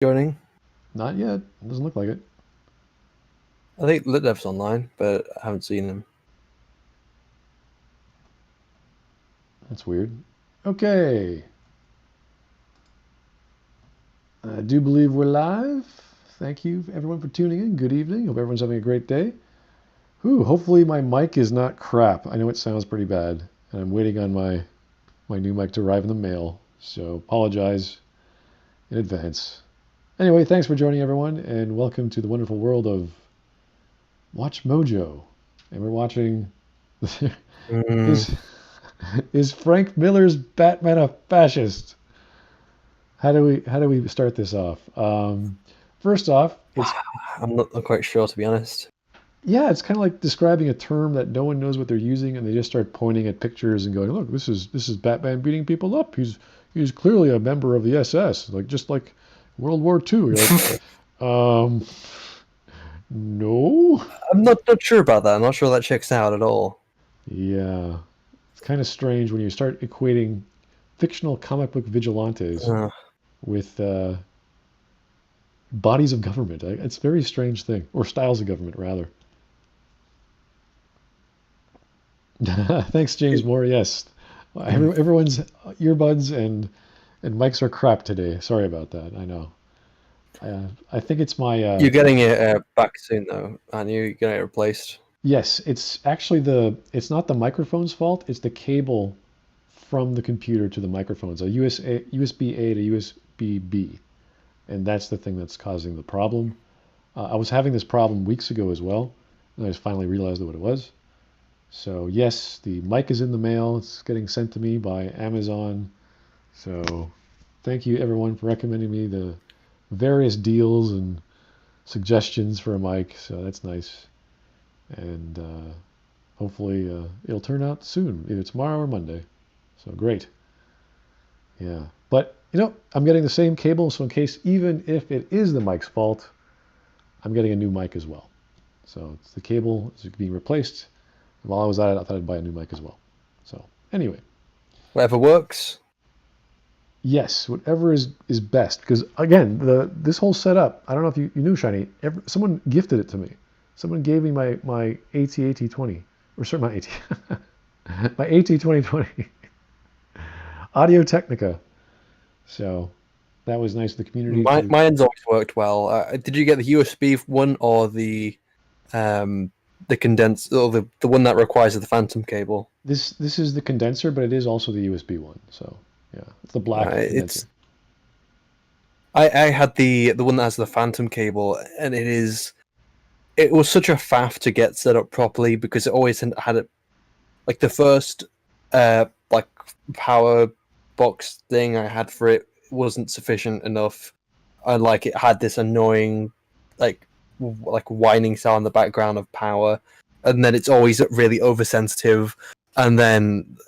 joining? Not yet. Doesn't look like it. I think LitDev's online, but I haven't seen him. That's weird. Okay. I do believe we're live. Thank you, everyone, for tuning in. Good evening. Hope everyone's having a great day. Hopefully my mic is not crap. I know it sounds pretty bad, and I'm waiting on my new mic to arrive in the mail, so apologize in advance. Anyway, thanks for joining, everyone, and welcome to the wonderful world of WatchMojo. And we're watching... is, is Frank Miller's Batman a fascist? How do we start this off? First off, I'm not quite sure, to be honest. yeah, it's kind of like describing a term that no one knows what they're using, and they just start pointing at pictures and going, "Look, this is Batman beating people up. He's clearly a member of the SS, just like World War II." You're like, no. I'm not sure about that. I'm not sure that checks out at all. Yeah, it's kind of strange when you start equating fictional comic book vigilantes with bodies of government. It's a very strange thing, or styles of government, rather. Thanks, James Moore. Yes, everyone's earbuds and mics are crap today. Sorry about that. I know. I think it's my. You're getting it back soon, though, aren't you? You're getting it replaced. Yes, it's actually It's not the microphone's fault. It's the cable from the computer to the microphones. A USB-A to USB-B, and that's the thing that's causing the problem. I was having this problem weeks ago as well, and I just finally realized what it was. So yes, the mic is in the mail. It's getting sent to me by Amazon. So thank you everyone for recommending me the various deals and suggestions for a mic. So that's nice. And hopefully it'll turn out soon, either tomorrow or Monday. So great. Yeah. But I'm getting the same cable, so in case, even if it is the mic's fault, I'm getting a new mic as well. So it's the cable is being replaced. While I was at it, I thought I'd buy a new mic as well. So anyway. Whatever works. Yes, whatever is best. Because again, this whole setup, I don't know if you knew, Shiny. Someone gifted it to me. Someone gave me my AT-AT 20, or sorry, my AT, my AT-2020 Audio Technica. So that was nice of the community. Mine's always worked well. Did you get the USB one or the condenser, or the one that requires the phantom cable? This is the condenser, but it is also the USB one. So yeah, it's the black condenser. I had the one that has the phantom cable, and it was such a faff to get set up properly because it always had it like the first like power box thing I had for it wasn't sufficient enough, and like it had this annoying like whining sound in the background of power, and then it's always really oversensitive, and then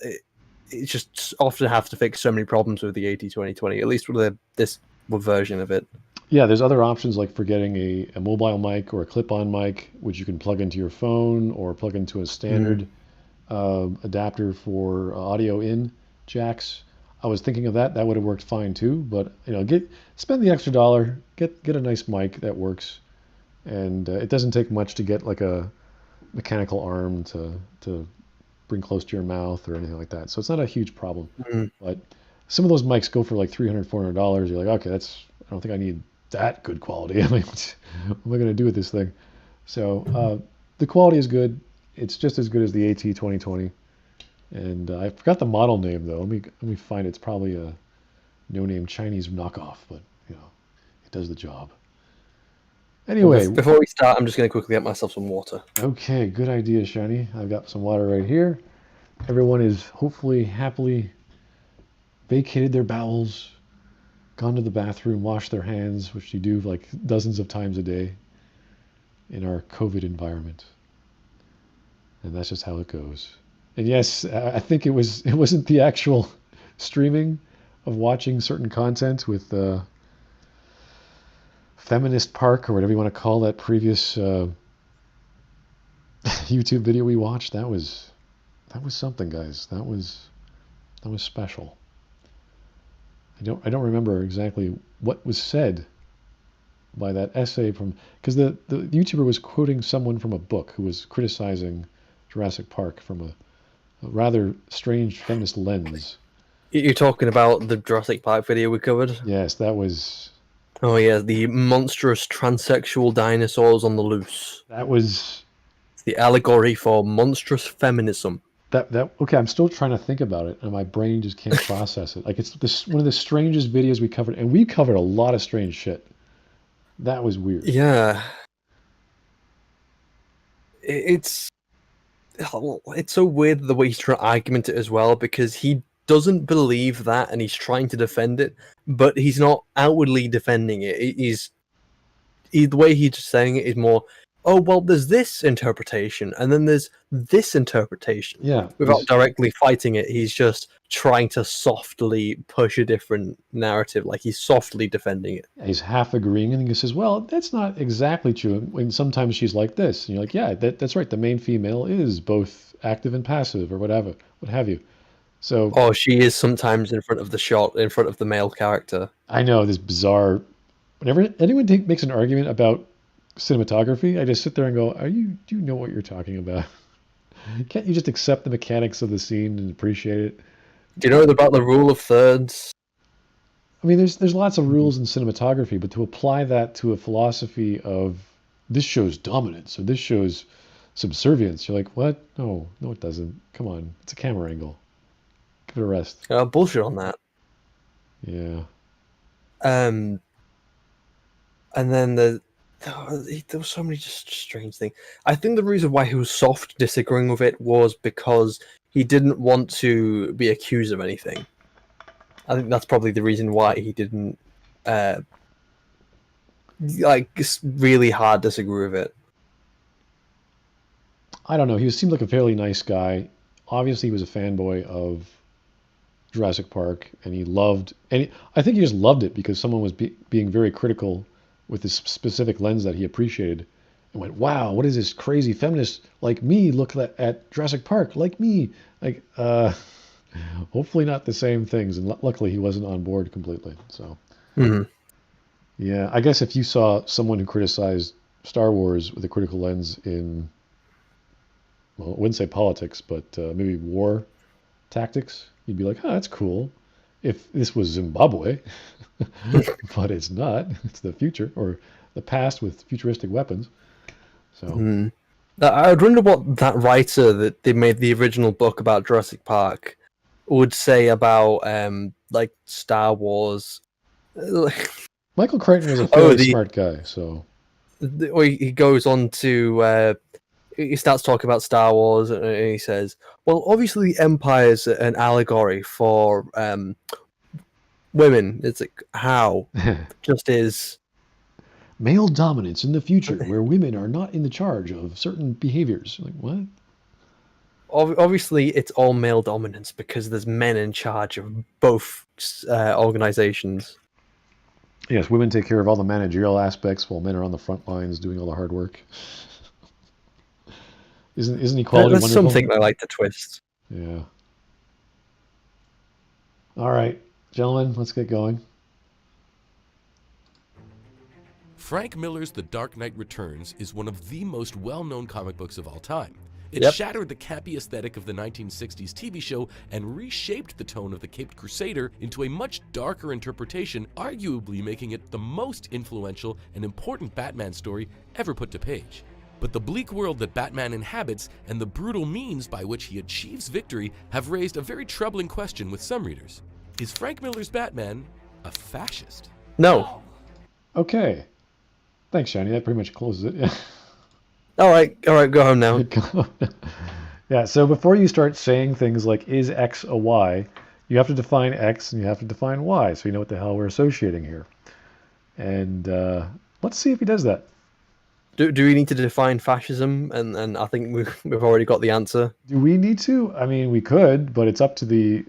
it just often have to fix so many problems with the AT-2020, at least with this version of it. Yeah, there's other options like for getting a mobile mic or a clip-on mic, which you can plug into your phone or plug into a standard adapter for audio in jacks. I was thinking of that. That would have worked fine too. But spend the extra dollar, get a nice mic that works, and it doesn't take much to get like a mechanical arm to bring close to your mouth or anything like that. So it's not a huge problem. But some of those mics go for like $300, $400. You're like, okay, I don't think I need that good quality. I mean, what am I going to do with this thing? So the quality is good. It's just as good as the AT-2020. And I forgot the model name though. Let me find it. It's probably a no-name Chinese knockoff, but it does the job. Anyway, before we start, I'm just going to quickly get myself some water. Okay, good idea, Shiny. I've got some water right here. Everyone is hopefully happily vacated their bowels, gone to the bathroom, washed their hands, which you do like dozens of times a day in our COVID environment. And that's just how it goes. And yes, I think it wasn't the actual streaming of watching certain content with Feminist Park or whatever you want to call that previous YouTube video we watched. That was something, guys. That was special. I don't remember exactly what was said by that essay from, because the YouTuber was quoting someone from a book who was criticizing Jurassic Park from a rather strange feminist lens. You're talking about the Jurassic Park video we covered? Yes, that was Oh yeah, the monstrous transsexual dinosaurs on the loose. that was It's the allegory for monstrous feminism. that. Okay, I'm still trying to think about it, and my brain just can't process it. Like it's one of the strangest videos we covered, and we covered a lot of strange shit. That was weird. Yeah. It's so weird the way he's trying to argument it as well, because he doesn't believe that and he's trying to defend it, but he's not outwardly defending it. The way he's just saying it is more, oh, well, there's this interpretation, and then there's this interpretation. Yeah, Without directly fighting it, he's just trying to softly push a different narrative, like he's softly defending it. he's half agreeing, and he says, "Well, that's not exactly true." And sometimes she's like this, and you're like, "Yeah, that's right. The main female is both active and passive, or whatever, what have you." So, Oh, she is sometimes in front of the shot, in front of the male character. I know this bizarre. Whenever anyone makes an argument about cinematography, I just sit there and go, do you know what you're talking about? Can't you just accept the mechanics of the scene and appreciate it? Do you know about the rule of thirds? I mean, there's lots of rules in cinematography, but to apply that to a philosophy of this shows dominance or this shows subservience, you're like, what? No, it doesn't. Come on, it's a camera angle. Give it a rest. Bullshit on that. Yeah. And then there were so many just strange things. I think the reason why he was soft disagreeing with it was because he didn't want to be accused of anything. I think that's probably the reason why he didn't really hard disagree with it. I don't know. He seemed like a fairly nice guy. Obviously, he was a fanboy of Jurassic Park, and I think he just loved it because someone was being very critical with this specific lens that he appreciated, and went, "Wow, what is this crazy feminist like me look at Jurassic Park like me?" Like, hopefully not the same things. And luckily, he wasn't on board completely. So, yeah, I guess if you saw someone who criticized Star Wars with a critical lens in, well, I wouldn't say politics, but maybe war tactics, you'd be like, "Oh, that's cool." If this was Zimbabwe, but it's not. It's the future or the past with futuristic weapons. So I would wonder what that writer that they made the original book about Jurassic Park would say about like Star Wars. Michael Crichton was a fairly smart guy, so he goes on to he starts talking about Star Wars, and he says, "Well, obviously, the Empire's an allegory for women." It's like, how? Just is male dominance in the future, where women are not in the charge of certain behaviors. Like, what? Obviously, it's all male dominance because there's men in charge of both organizations. Yes, women take care of all the managerial aspects while men are on the front lines doing all the hard work. Isn't equality That's wonderful? something I like to twist. Yeah. All right, gentlemen, let's get going. Frank Miller's The Dark Knight Returns is one of the most well-known comic books of all time. It shattered the campy aesthetic of the 1960s TV show and reshaped the tone of the Caped Crusader into a much darker interpretation, arguably making it the most influential and important Batman story ever put to page. But the bleak world that Batman inhabits and the brutal means by which he achieves victory have raised a very troubling question with some readers. Is Frank Miller's Batman a fascist? No. Okay. Thanks, Shiny. That pretty much closes it. Yeah. All right, go home now. Yeah, so before you start saying things like, is X a Y, you have to define X and you have to define Y, so you know what the hell we're associating here. And let's see if he does that. Do we need to define fascism? And I think we've already got the answer. Do we need to? I mean, we could, but it's up to the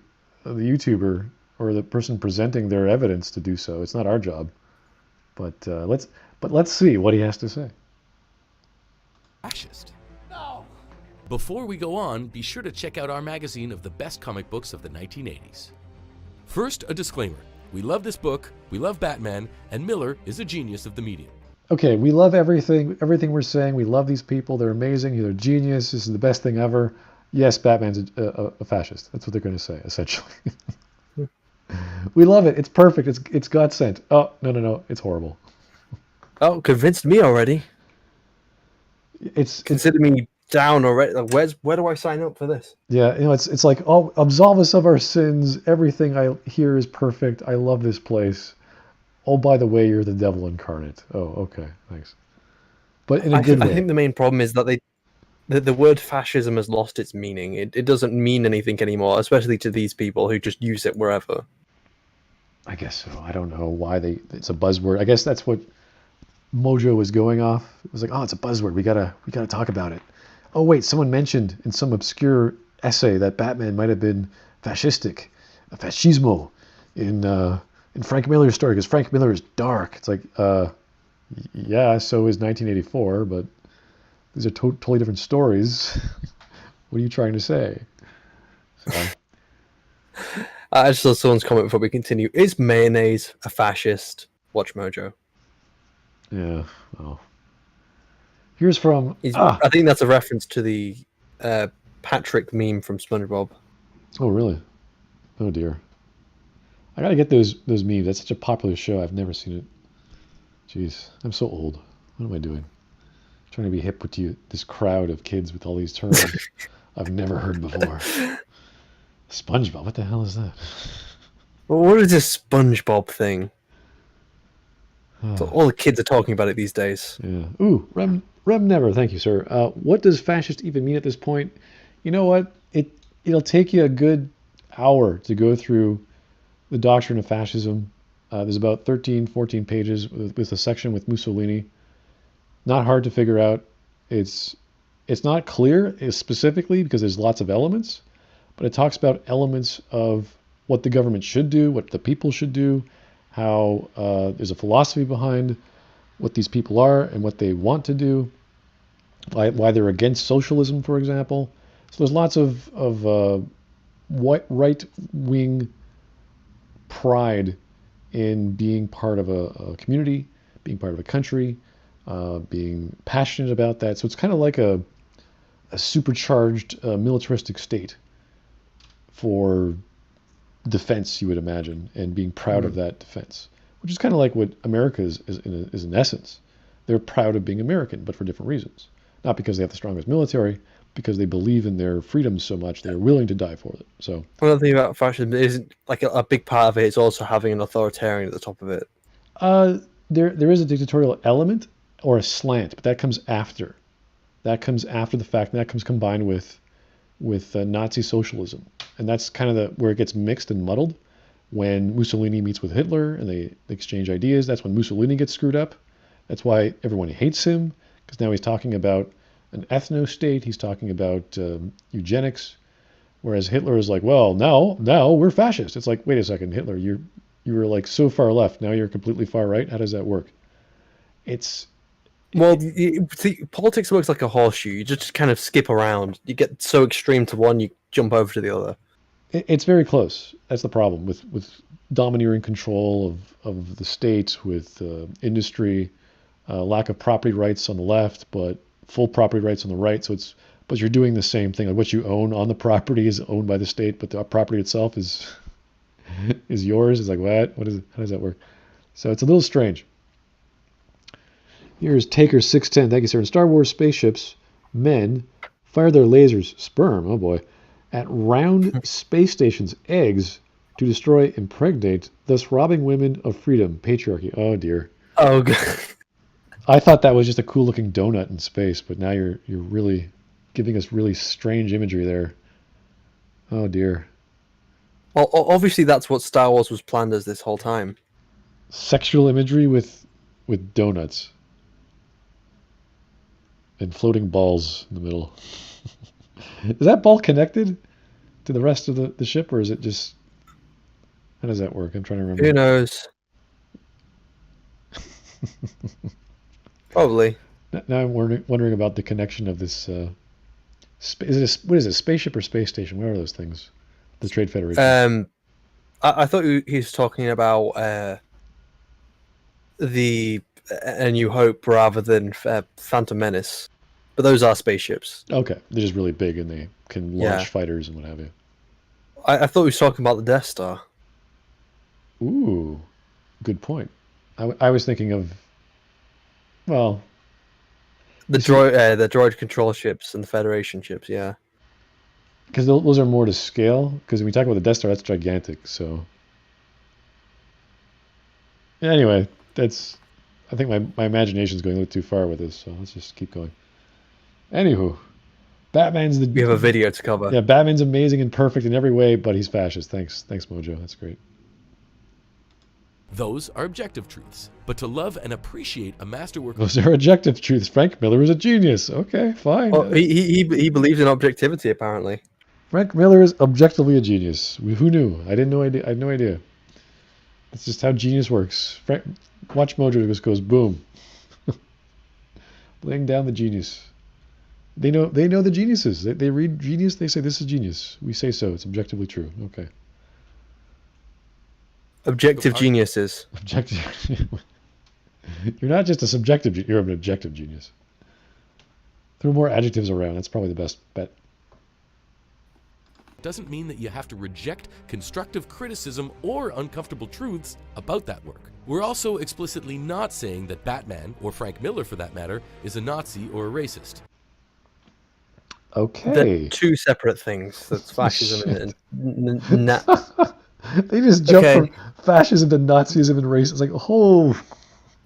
YouTuber or the person presenting their evidence to do so. It's not our job. But let's see what he has to say. Fascist. No. Before we go on, be sure to check out our magazine of the best comic books of the 1980s. First, a disclaimer. We love this book, we love Batman, and Miller is a genius of the medium. Okay, we love everything we're saying. We love these people. They're amazing. They're genius. This is the best thing ever. Yes, Batman's a fascist. That's what they're going to say, essentially. We love it. It's perfect. It's God sent. Oh, no. It's horrible. Oh, convinced me already. It's Consider me down already. Like, where do I sign up for this? Yeah, it's like, oh, absolve us of our sins. Everything I hear is perfect. I love this place. Oh, by the way, you're the devil incarnate. Oh, okay, thanks. But in a good way. I think the main problem is that the word fascism has lost its meaning. It doesn't mean anything anymore, especially to these people who just use it wherever. I guess so. I don't know why it's a buzzword. I guess that's what Mojo was going off. It was like, oh, it's a buzzword. We gotta talk about it. Oh wait, someone mentioned in some obscure essay that Batman might have been fascistic, a fascismo, in Frank Miller's story, because Frank Miller is dark. It's like, yeah, so is 1984, but these are totally different stories. What are you trying to say? So. I just saw someone's comment before we continue. Is mayonnaise a fascist? WatchMojo. Yeah. Oh. Here's from. I think that's a reference to the Patrick meme from SpongeBob. Oh really? Oh dear. I gotta get those memes. That's such a popular show. I've never seen it. Jeez, I'm so old. What am I doing? Trying to be hip with this crowd of kids with all these terms I've never heard before. SpongeBob, what the hell is that? Well, what is this SpongeBob thing? So all the kids are talking about it these days. Yeah. Ooh, Rem Never, thank you, sir. What does fascist even mean at this point? You know what? It'll take you a good hour to go through the doctrine of fascism. There's about 13, 14 pages with a section with Mussolini. Not hard to figure out. It's not clear specifically because there's lots of elements, but it talks about elements of what the government should do, what the people should do, how there's a philosophy behind what these people are and what they want to do, why they're against socialism, for example. So there's lots of right-wing pride in being part of a community, being part of a country, being passionate about that. So it's kind of like a supercharged militaristic state for defense, you would imagine, and being proud of that defense, which is kind of like what America is in essence. They're proud of being American, but for different reasons. Not because they have the strongest military, because they believe in their freedoms so much they're willing to die for it. So another thing about fascism is like a big part of it is also having an authoritarian at the top of it. There is a dictatorial element or a slant, but that comes after. That comes after the fact, and that comes combined with Nazi socialism, and that's kind of where it gets mixed and muddled. When Mussolini meets with Hitler and they exchange ideas, that's when Mussolini gets screwed up. That's why everyone hates him, because now he's talking about an ethno-state. He's talking about eugenics, whereas Hitler is like, well, now we're fascist. It's like, wait a second, Hitler, you were like so far left. Now you're completely far right. How does that work? See, politics works like a horseshoe. You just kind of skip around. You get so extreme to one, you jump over to the other. It's very close. That's the problem with domineering control of the state, with industry, lack of property rights on the left, but full property rights on the right. But you're doing the same thing. Like what you own on the property is owned by the state, but the property itself is yours. It's like, what? How does that work? So it's a little strange. Here's Taker 610. Thank you, sir. In Star Wars spaceships, men fire their lasers, sperm, oh boy, at round space stations' eggs to destroy, impregnate, thus robbing women of freedom. Patriarchy. Oh dear. Oh god. I thought that was just a cool looking donut in space, but now you're really giving us really strange imagery there. Oh dear. Well, obviously that's what Star Wars was planned as this whole time. Sexual imagery with donuts. And floating balls in the middle. Is that ball connected to the rest of the ship, or is it just... How does that work? I'm trying to remember. Who knows? Probably. Now I'm wondering about the connection of this... what is it, spaceship or space station? What are those things? The Trade Federation. I thought he was talking about the A New Hope rather than Phantom Menace, but those are spaceships. Okay, they're just really big and they can launch Yeah. fighters and what have you. I thought he was talking about the Death Star. Ooh, good point. I was thinking of, well, The droid control ships and the Federation ships. Yeah. because those are more to scale. Because when we talk about the Death Star, that's gigantic. So anyway, I think my imagination's going a little too far with this. So let's just keep going. Anywho, Batman's We have a video to cover. Yeah, Batman's amazing and perfect in every way, but he's fascist. Thanks, Mojo. That's great. Those are objective truths. But to love and appreciate a masterwork... Those are objective truths. Frank Miller is a genius. Okay, fine. Well, he believes in objectivity, apparently. Frank Miller is objectively a genius. Who knew? I didn't know. I had no idea. That's just how genius works. WatchMojo just goes boom, laying down the genius. They know the geniuses. They read genius. They say this is genius. We say so. It's objectively true. Okay. Objective geniuses. Objective. You're not just a subjective. You're an objective genius. Throw more adjectives around. That's probably the best bet. Doesn't mean that you have to reject constructive criticism or uncomfortable truths about that work. We're also explicitly not saying that Batman, or Frank Miller for that matter, is a Nazi or a racist. Okay. They're two separate things. That's fascism and They just jump from fascism to Nazism and racism. It's like, oh.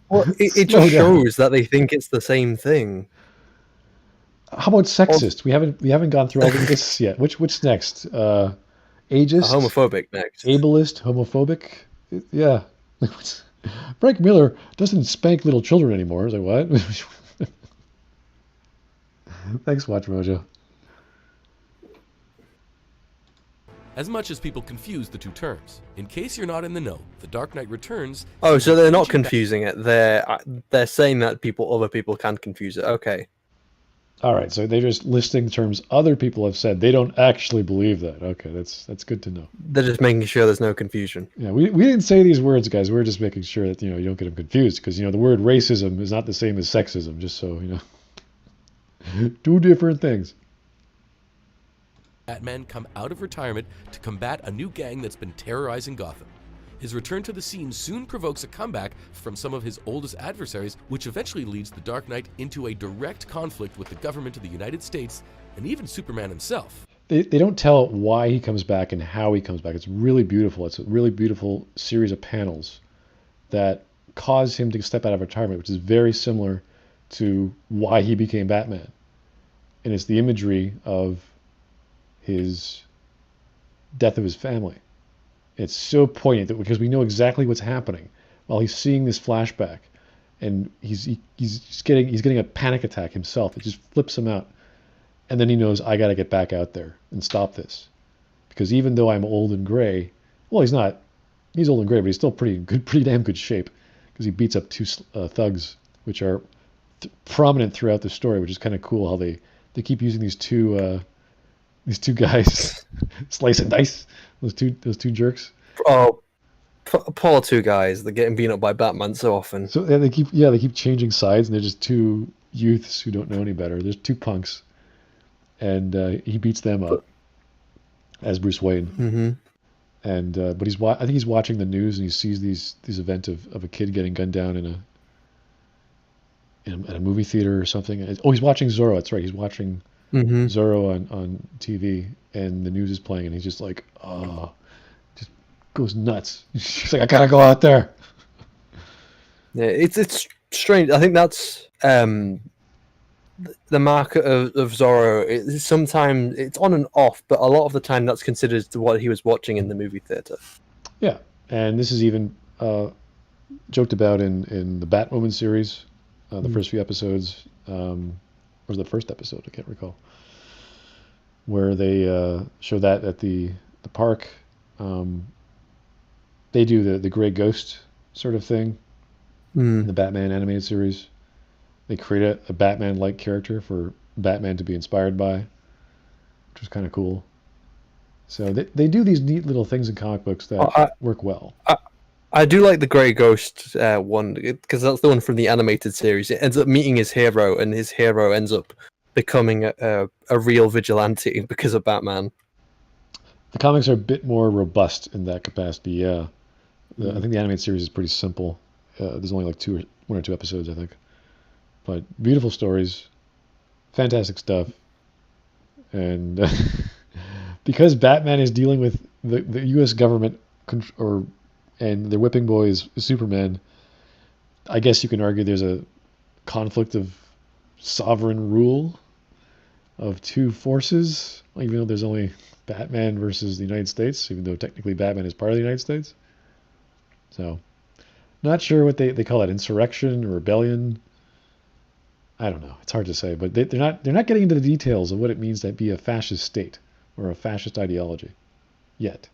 Well, it just shows that they think it's the same thing. How about sexist? We haven't gone through all of this yet. What's next? Ageist? Homophobic next. Ableist? Homophobic? Yeah. Frank Miller doesn't spank little children anymore. I was like, what? Thanks, WatchMojo. As much as people confuse the two terms. In case you're not in the know, The Dark Knight Returns... Oh, so they're not confusing it. They're saying that other people can confuse it. Okay. All right, so they're just listing terms other people have said. They don't actually believe that. Okay, that's good to know. They're just making sure there's no confusion. Yeah, we didn't say these words, guys. We're just making sure that you don't get them confused, because the word racism is not the same as sexism. Just so you know, two different things. Batman come out of retirement to combat a new gang that's been terrorizing Gotham. His return to the scene soon provokes a comeback from some of his oldest adversaries, which eventually leads the Dark Knight into a direct conflict with the government of the United States and even Superman himself. They don't tell why he comes back and how he comes back. It's really beautiful. It's a really beautiful series of panels that cause him to step out of retirement, which is very similar to why he became Batman. And it's the imagery of his death of his family. It's so poignant because we know exactly what's happening while he's seeing this flashback, and he's getting a panic attack himself. It just flips him out, and then he knows, I got to get back out there and stop this, because even though I'm old and gray, well, he's not. He's old and gray, but he's still pretty damn good shape, because he beats up two thugs, which are prominent throughout the story, which is kind of cool how they keep using these two guys, slice and dice. Those two jerks. Oh, poor two guys. They're getting beaten up by Batman so often. So they keep changing sides, and they're just two youths who don't know any better. There's two punks, and he beats them up as Bruce Wayne. Mm-hmm. And but I think he's watching the news, and he sees these event of a kid getting gunned down in a movie theater or something. Oh, he's watching Zorro. That's right. He's watching Zorro on TV, and the news is playing, and he's just like, oh, just goes nuts. He's like, I gotta go out there. Yeah, it's strange. I think that's the mark of Zorro. Sometimes it's on and off, but a lot of the time that's considered what he was watching in the movie theater. Yeah, and this is even joked about in the Batwoman series, the first few episodes. Or was the first episode? I can't recall. Where they show that at the park. They do the gray ghost sort of thing in the Batman animated series. They create a Batman-like character for Batman to be inspired by, which was kind of cool. So they do these neat little things in comic books that work well. I do like the Grey Ghost one because that's the one from the animated series. It ends up meeting his hero, and his hero ends up becoming a real vigilante because of Batman. The comics are a bit more robust in that capacity. Yeah, I think the animated series is pretty simple. There's only like one or two episodes, I think. But beautiful stories, fantastic stuff, and because Batman is dealing with the U.S. government and their whipping boy is Superman, I guess you can argue there's a conflict of sovereign rule of two forces, even though there's only Batman versus the United States, even though technically Batman is part of the United States. So, not sure what they call it, insurrection or rebellion. I don't know. It's hard to say, but they're not getting into the details of what it means to be a fascist state or a fascist ideology yet.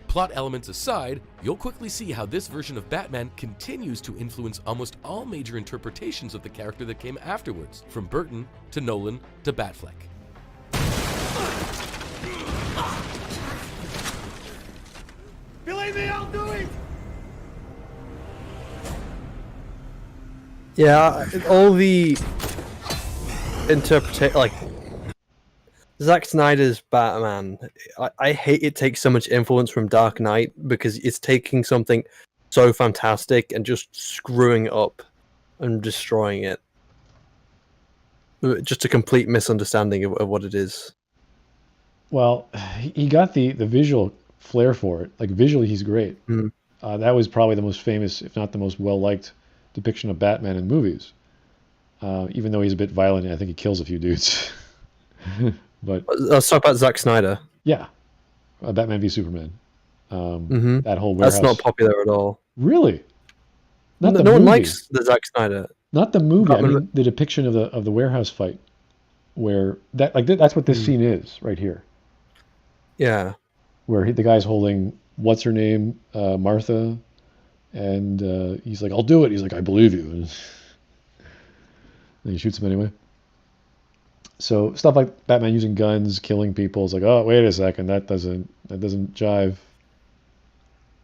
Plot elements aside, you'll quickly see how this version of Batman continues to influence almost all major interpretations of the character that came afterwards, from Burton to Nolan to Batfleck. Believe me, I'll do it! Yeah, all the like Zack Snyder's Batman, I hate it takes so much influence from Dark Knight because it's taking something so fantastic and just screwing it up and destroying it. Just a complete misunderstanding of what it is. Well, he got the visual flair for it. Like visually, he's great. That was probably the most famous, if not the most well-liked, depiction of Batman in movies. Even though he's a bit violent, I think he kills a few dudes. But let's talk about Zack Snyder. Yeah, Batman v Superman. That whole warehouse. That's not popular at all. Really? No one likes the Zack Snyder. Not the movie. I mean, the depiction of the warehouse fight, where that's what this scene is right here. Yeah. Where the guy's holding what's her name, Martha, and he's like, "I'll do it." He's like, "I believe you," and he shoots him anyway. So stuff like Batman using guns, killing people is like, oh, wait a second, that doesn't jive.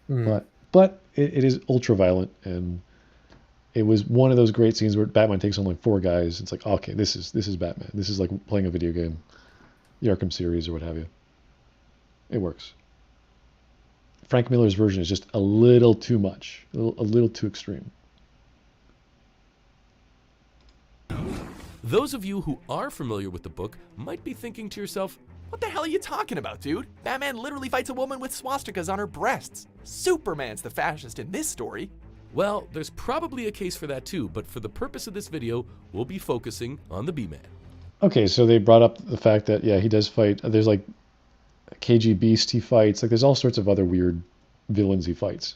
But it is ultra violent, and it was one of those great scenes where Batman takes on like four guys. It's like, okay, this is Batman. This is like playing a video game, the Arkham series or what have you. It works. Frank Miller's version is just a little too much, a little too extreme. Those of you who are familiar with the book might be thinking to yourself, What the hell are you talking about, dude? Batman literally fights a woman with swastikas on her breasts. Superman's the fascist in this story. well, there's probably a case for that too, but for the purpose of this video, we'll be focusing on the B-Man. Okay, so they brought up the fact that, yeah, he does fight. There's like KG Beast he fights. Like there's all sorts of other weird villains he fights.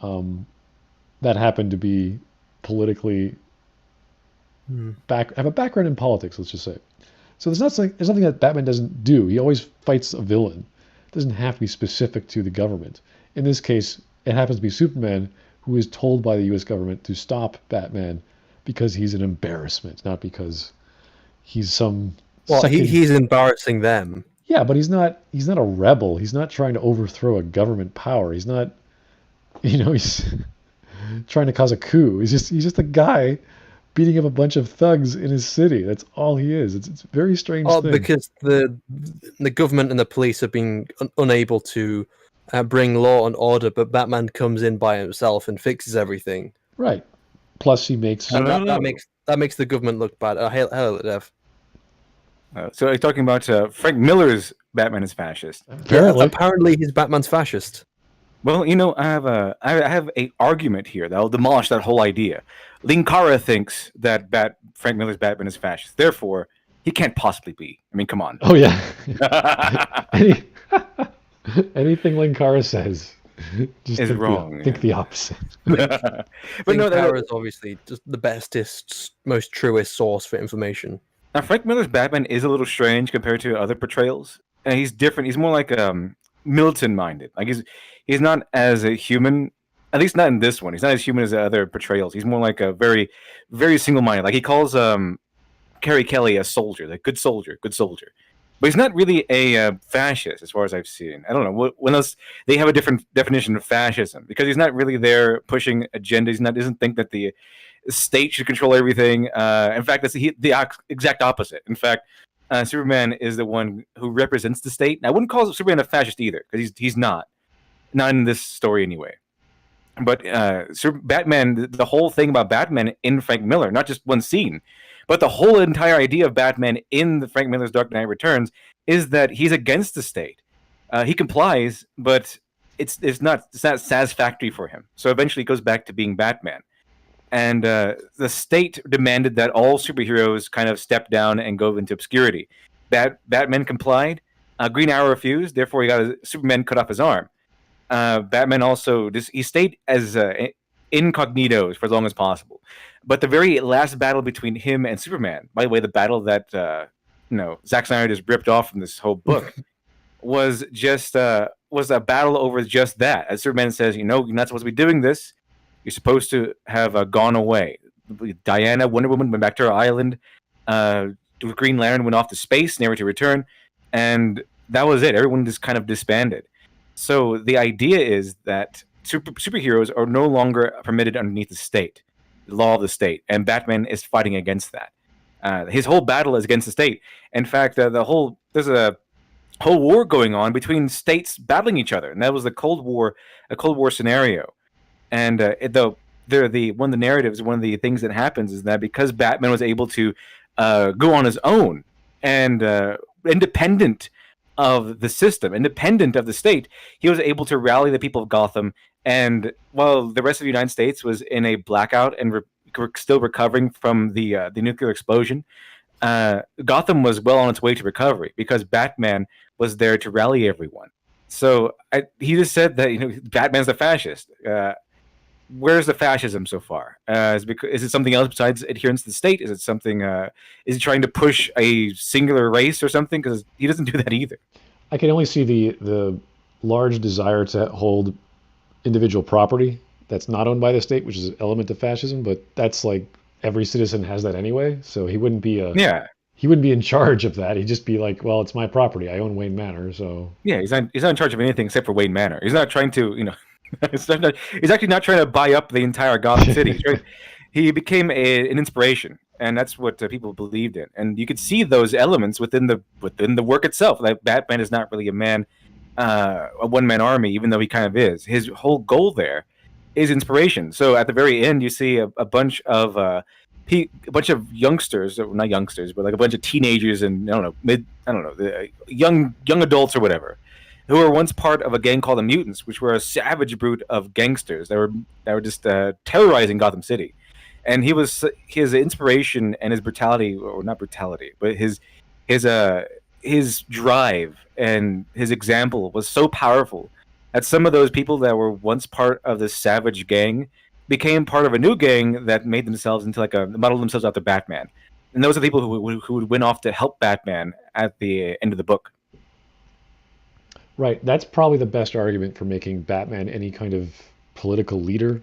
That happen to be politically have a background in politics, let's just say. So there's nothing that Batman doesn't do. He always fights a villain. It doesn't have to be specific to the government. In this case, it happens to be Superman, who is told by the U.S. government to stop Batman because he's an embarrassment, not because he's some. Well, he's embarrassing them. Yeah, but he's not a rebel. He's not trying to overthrow a government power. He's not, he's trying to cause a coup. He's just a guy beating up a bunch of thugs in his city. That's all he is. It's a very strange thing. Because the government and the police have been unable to bring law and order, but Batman comes in by himself and fixes everything. Right. Plus, he makes that makes the government look bad. Hello, Dev. So are you talking about Frank Miller's Batman is fascist? Apparently, he's Batman's fascist. Well, I have a argument here that'll demolish that whole idea. Linkara thinks that Frank Miller's Batman is fascist. Therefore, he can't possibly be. I mean, come on. Oh yeah. Anything Linkara says is wrong. Think the opposite. But Linkara is obviously just the bestest, most truest source for information. Now, Frank Miller's Batman is a little strange compared to other portrayals. And he's different. He's more like militant-minded. Like he's not as a human, at least not in this one. He's not as human as the other portrayals. He's more like a very, very single-minded. Like he calls Carrie Kelly a soldier, like good soldier. but he's not really a fascist as far as I've seen. I don't know when else they have a different definition of fascism, because he's not really there pushing agendas. He doesn't think that the state should control everything. In fact, that's the exact opposite. In fact, Superman is the one who represents the state. And I wouldn't call Superman a fascist either, because he's not in this story anyway. But Batman, the whole thing about Batman in Frank Miller, not just one scene, but the whole entire idea of Batman in the Frank Miller's Dark Knight Returns is that he's against the state. He complies, but it's not satisfactory for him. So eventually, he goes back to being Batman. And the state demanded that all superheroes kind of step down and go into obscurity. Batman complied. Green Arrow refused. Therefore, he got Superman cut off his arm. Batman also he stayed as incognito for as long as possible. But the very last battle between him and Superman, by the way, the battle that Zack Snyder just ripped off from this whole book, was a battle over just that. As Superman says, you're not supposed to be doing this. You're supposed to have gone away. Diana, Wonder Woman, went back to her island. Green Lantern went off to space, never to return. And that was it. Everyone just kind of disbanded. So the idea is that superheroes are no longer permitted underneath the state, the law of the state. And Batman is fighting against that. His whole battle is against the state. In fact, there's a whole war going on between states battling each other. And that was a Cold War scenario. And one of the narratives, one of the things that happens is that because Batman was able to go on his own and independent of the system, independent of the state, he was able to rally the people of Gotham. And while the rest of the United States was in a blackout and still recovering from the nuclear explosion, Gotham was well on its way to recovery because Batman was there to rally everyone. So he just said that Batman's the fascist. Where's the fascism so far? Is it something else besides adherence to the state? Is it something? Is he trying to push a singular race or something? Because he doesn't do that either. I can only see the large desire to hold individual property that's not owned by the state, which is an element of fascism. But that's like every citizen has that anyway, so he wouldn't be he wouldn't be in charge of that. He'd just be like, well, it's my property. I own Wayne Manor, so yeah. He's not in charge of anything except for Wayne Manor. He's not trying to he's actually not trying to buy up the entire Gotham City. He became an inspiration, and that's what people believed in. And you could see those elements within the work itself. Like Batman is not really a one-man army, even though he kind of is. His whole goal there is inspiration. So at the very end, you see a bunch of youngsters, or not youngsters, but like a bunch of teenagers and young adults or whatever, who were once part of a gang called the Mutants, which were a savage brute of gangsters that were just terrorizing Gotham City. And his inspiration and his brutality, or not brutality, but his drive and his example was so powerful that some of those people that were once part of this savage gang became part of a new gang that made themselves into modeled themselves after Batman. And those are the people who would went off to help Batman at the end of the book. Right. That's probably the best argument for making Batman any kind of political leader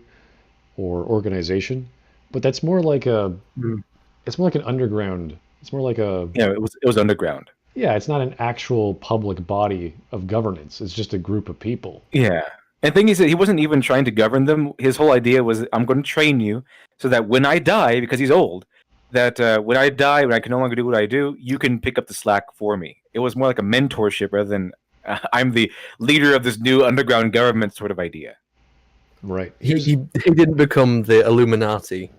or organization. But that's more like it's more like an underground. It's more like it was underground. Yeah, it's not an actual public body of governance. It's just a group of people. Yeah. And the thing is that he wasn't even trying to govern them. His whole idea was, I'm going to train you so that when I die, because he's old, that when I die, when I can no longer do what I do, you can pick up the slack for me. It was more like a mentorship rather than I'm the leader of this new underground government sort of idea. Right. He didn't become the Illuminati.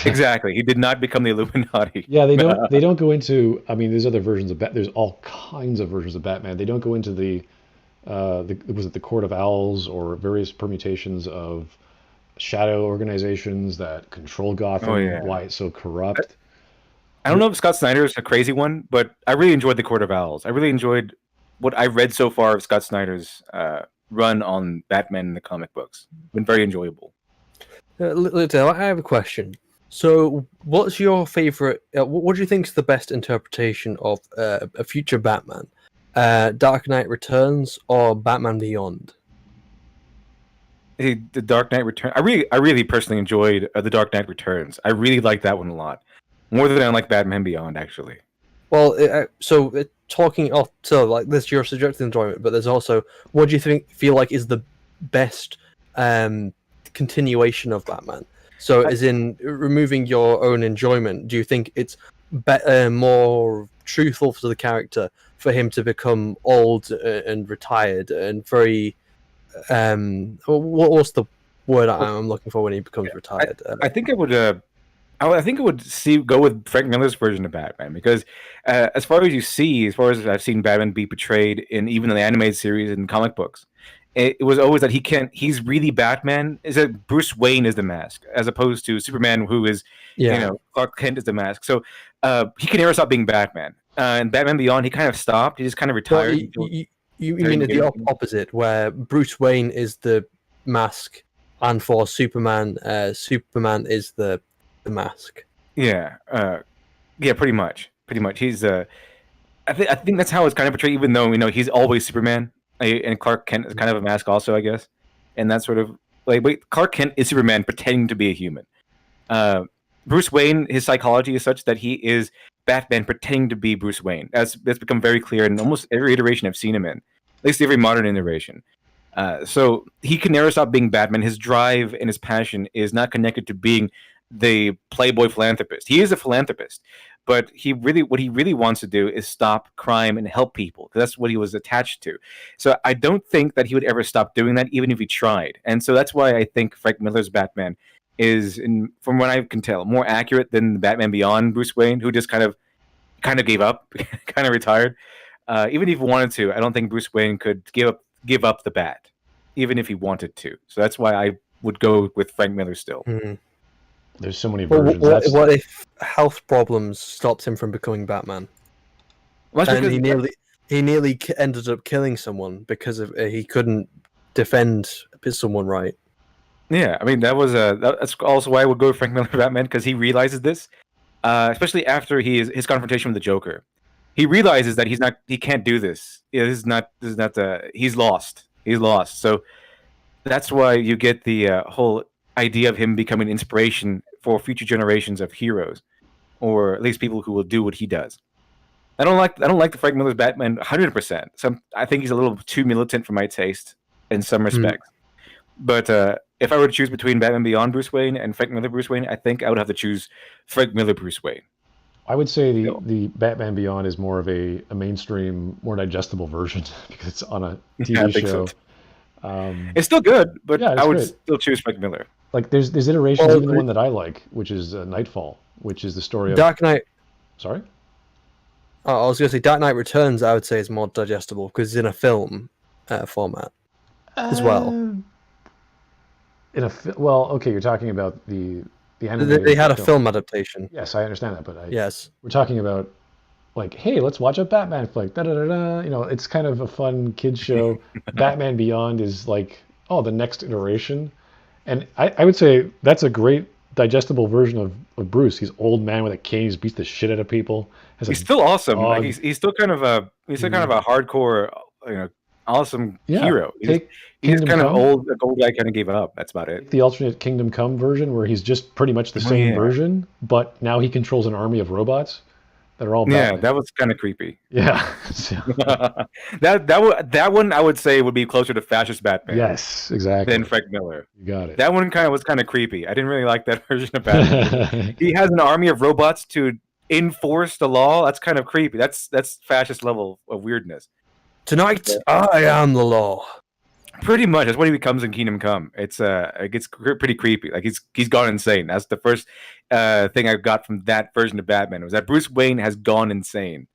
Exactly. He did not become the Illuminati. Yeah, they don't go into. I mean, there's other versions of There's all kinds of versions of Batman. They don't go into was it the Court of Owls or various permutations of shadow organizations that control Gotham? Oh, yeah. Why it's so corrupt. I don't know if Scott Snyder is a crazy one, but I really enjoyed the Court of Owls. I really enjoyed what I read so far of Scott Snyder's run on Batman in the comic books. Been very enjoyable. Littell, I have a question. So, what's your favorite? What do you think is the best interpretation of a future Batman? Dark Knight Returns or Batman Beyond? The Dark Knight Returns. I really personally enjoyed the Dark Knight Returns. I really liked that one a lot, more than I like Batman Beyond, actually. Well, so talking off, so like this your subjective enjoyment, but there's also what do you feel like is the best continuation of Batman? So, as in removing your own enjoyment, do you think it's more truthful to the character for him to become old and retired and very what's the word I'm looking for when he becomes retired? I think I would. I think I would go with Frank Miller's version of Batman because, as far as I've seen Batman be portrayed in even the animated series and comic books, it was always that he's really Batman. Is that Bruce Wayne is the mask, as opposed to Superman, who is Clark Kent is the mask. So he can never stop being Batman. And Batman Beyond, he kind of stopped. He just kind of retired. You mean the opposite, where Bruce Wayne is the mask, and for Superman, Superman is the mask. Yeah, pretty much. He's I think that's how it's kind of portrayed. Even though he's always Superman, and Clark Kent is kind of a mask also, I guess. And that's sort of Clark Kent is Superman pretending to be a human. Bruce Wayne, his psychology is such that he is Batman pretending to be Bruce Wayne. That's become very clear in almost every iteration I've seen him in, at least every modern iteration. So he can never stop being Batman. His drive and his passion is not connected to being the playboy philanthropist. He is a philanthropist, but what he really wants to do is stop crime and help people, because that's what he was attached to. So I don't think that he would ever stop doing that, even if he tried. And so that's why I think Frank Miller's Batman is, from what I can tell, more accurate than Batman Beyond Bruce Wayne, who just kind of gave up, kind of retired. Even if he wanted to, I don't think Bruce Wayne could give up the bat, even if he wanted to. So that's why I would go with Frank Miller still. Mm-hmm. There's so many versions. What if health problems stopped him from becoming Batman? Well, and he nearly ended up killing someone because of he couldn't defend someone right. Yeah, I mean that's also why I would go with Frank Miller Batman, because he realizes this, especially after his confrontation with the Joker. He realizes that he can't do this. Yeah, he's lost. He's lost. So that's why you get the whole idea of him becoming inspiration for future generations of heroes, or at least people who will do what he does. I don't like the Frank Miller's Batman 100%. I think he's a little too militant for my taste in some respects. But if I were to choose between Batman Beyond Bruce Wayne and Frank Miller Bruce Wayne, I think I would have to choose Frank Miller Bruce Wayne. I would say the Batman Beyond is more of a mainstream, more digestible version because it's on a TV show. So. It's still good, but yeah, I would still choose Frank Miller. Like there's iterations, even the one that I like, which is Nightfall, which is the story of Dark Knight. Sorry? I was going to say Dark Knight Returns. I would say is more digestible because it's in a film format as well. Okay, you're talking about the animated. They had a film adaptation. Yes, I understand that, but yes, we're talking about like, hey, let's watch a Batman flick. Da da da da. It's kind of a fun kids show. Batman Beyond is like, the next iteration, and I would say that's a great digestible version of Bruce. He's old man with a cane. He beats the shit out of people. He's still awesome. Like he's still kind of a hardcore, awesome hero. He's kind of old. The old guy kind of gave up. That's about it. The alternate Kingdom Come version, where he's just pretty much the same version, but now he controls an army of robots that are all Batman. Yeah, that was kind of creepy. Yeah, that one I would say would be closer to Fascist Batman. Yes, exactly. Than Frank Miller. You got it. That one was kind of creepy. I didn't really like that version of Batman. He has an army of robots to enforce the law. That's kind of creepy. That's Fascist level of weirdness. Tonight, I am the law. Pretty much, that's what he becomes in Kingdom Come. It gets pretty creepy. Like he's gone insane. That's the first thing I got from that version of Batman, was that Bruce Wayne has gone insane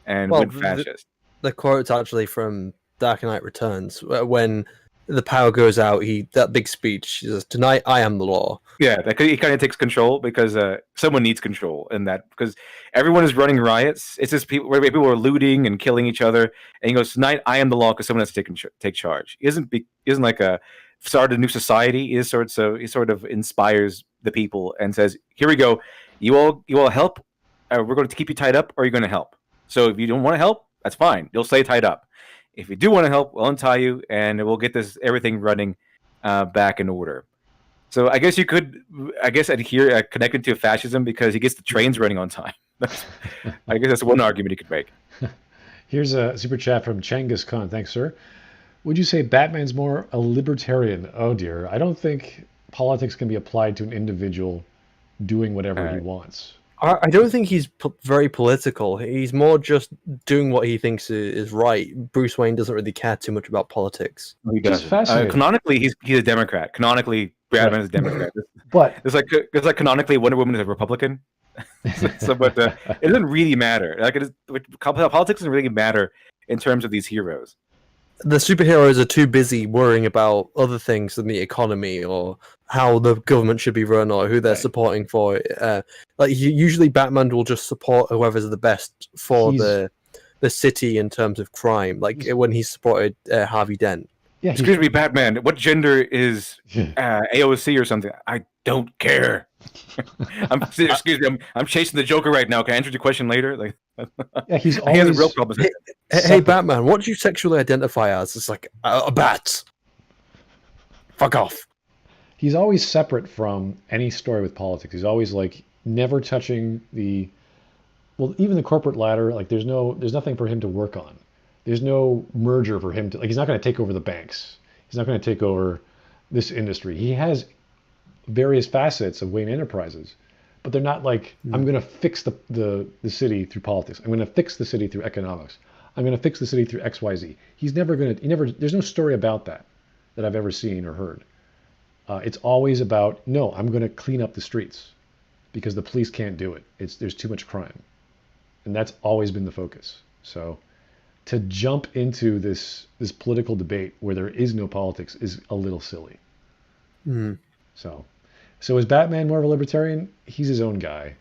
and went fascist. The quote's actually from Dark Knight Returns, when the power goes out. That big speech. He says, "Tonight, I am the law." Yeah, he kind of takes control because someone needs control in that, because everyone is running riots. It's just people are looting and killing each other, and he goes, "Tonight, I am the law," because someone has to take charge. He isn't like a started a new society. He sort of inspires the people and says, "Here we go. You all help. We're going to keep you tied up, or you're going to help. So if you don't want to help, that's fine. You'll stay tied up. If you do want to help, we'll untie you, and we'll get everything running back in order." So I guess you could, adhere connected to fascism because he gets the trains running on time. I guess that's one argument you could make. Here's a super chat from Changus Khan. Thanks, sir. Would you say Batman's more a libertarian? Oh dear. I don't think politics can be applied to an individual doing whatever he wants. I don't think he's very political. He's more just doing what he thinks is right. Bruce Wayne doesn't really care too much about politics. He does. Canonically, he's a Democrat. Canonically, Batman is a Democrat. But it's like canonically, Wonder Woman is a Republican. But it doesn't really matter. Politics doesn't really matter in terms of these heroes. The superheroes are too busy worrying about other things than the economy or how the government should be run or who they're supporting for it. Usually Batman will just support whoever's the best for the city in terms of crime, like when he supported Harvey Dent. Yeah, excuse me, Batman, what gender is AOC or something? I don't care. Excuse me, I'm chasing the Joker right now. Can I answer the question later? Yeah, he has a real problem. Hey, Batman, what do you sexually identify as? It's like a bat. Fuck off. He's always separate from any story with politics. He's always like never touching even the corporate ladder. Like there's nothing for him to work on. There's no merger for him to, he's not going to take over the banks. He's not going to take over this industry. He has various facets of Wayne Enterprises, but they're not like, I'm going to fix the city through politics. I'm going to fix the city through economics. I'm going to fix the city through XYZ. There's no story about that I've ever seen or heard. It's always about, no, I'm going to clean up the streets because the police can't do it. There's too much crime. And that's always been the focus. So to jump into this political debate where there is no politics is a little silly. Mm. So is Batman more of a libertarian? He's his own guy.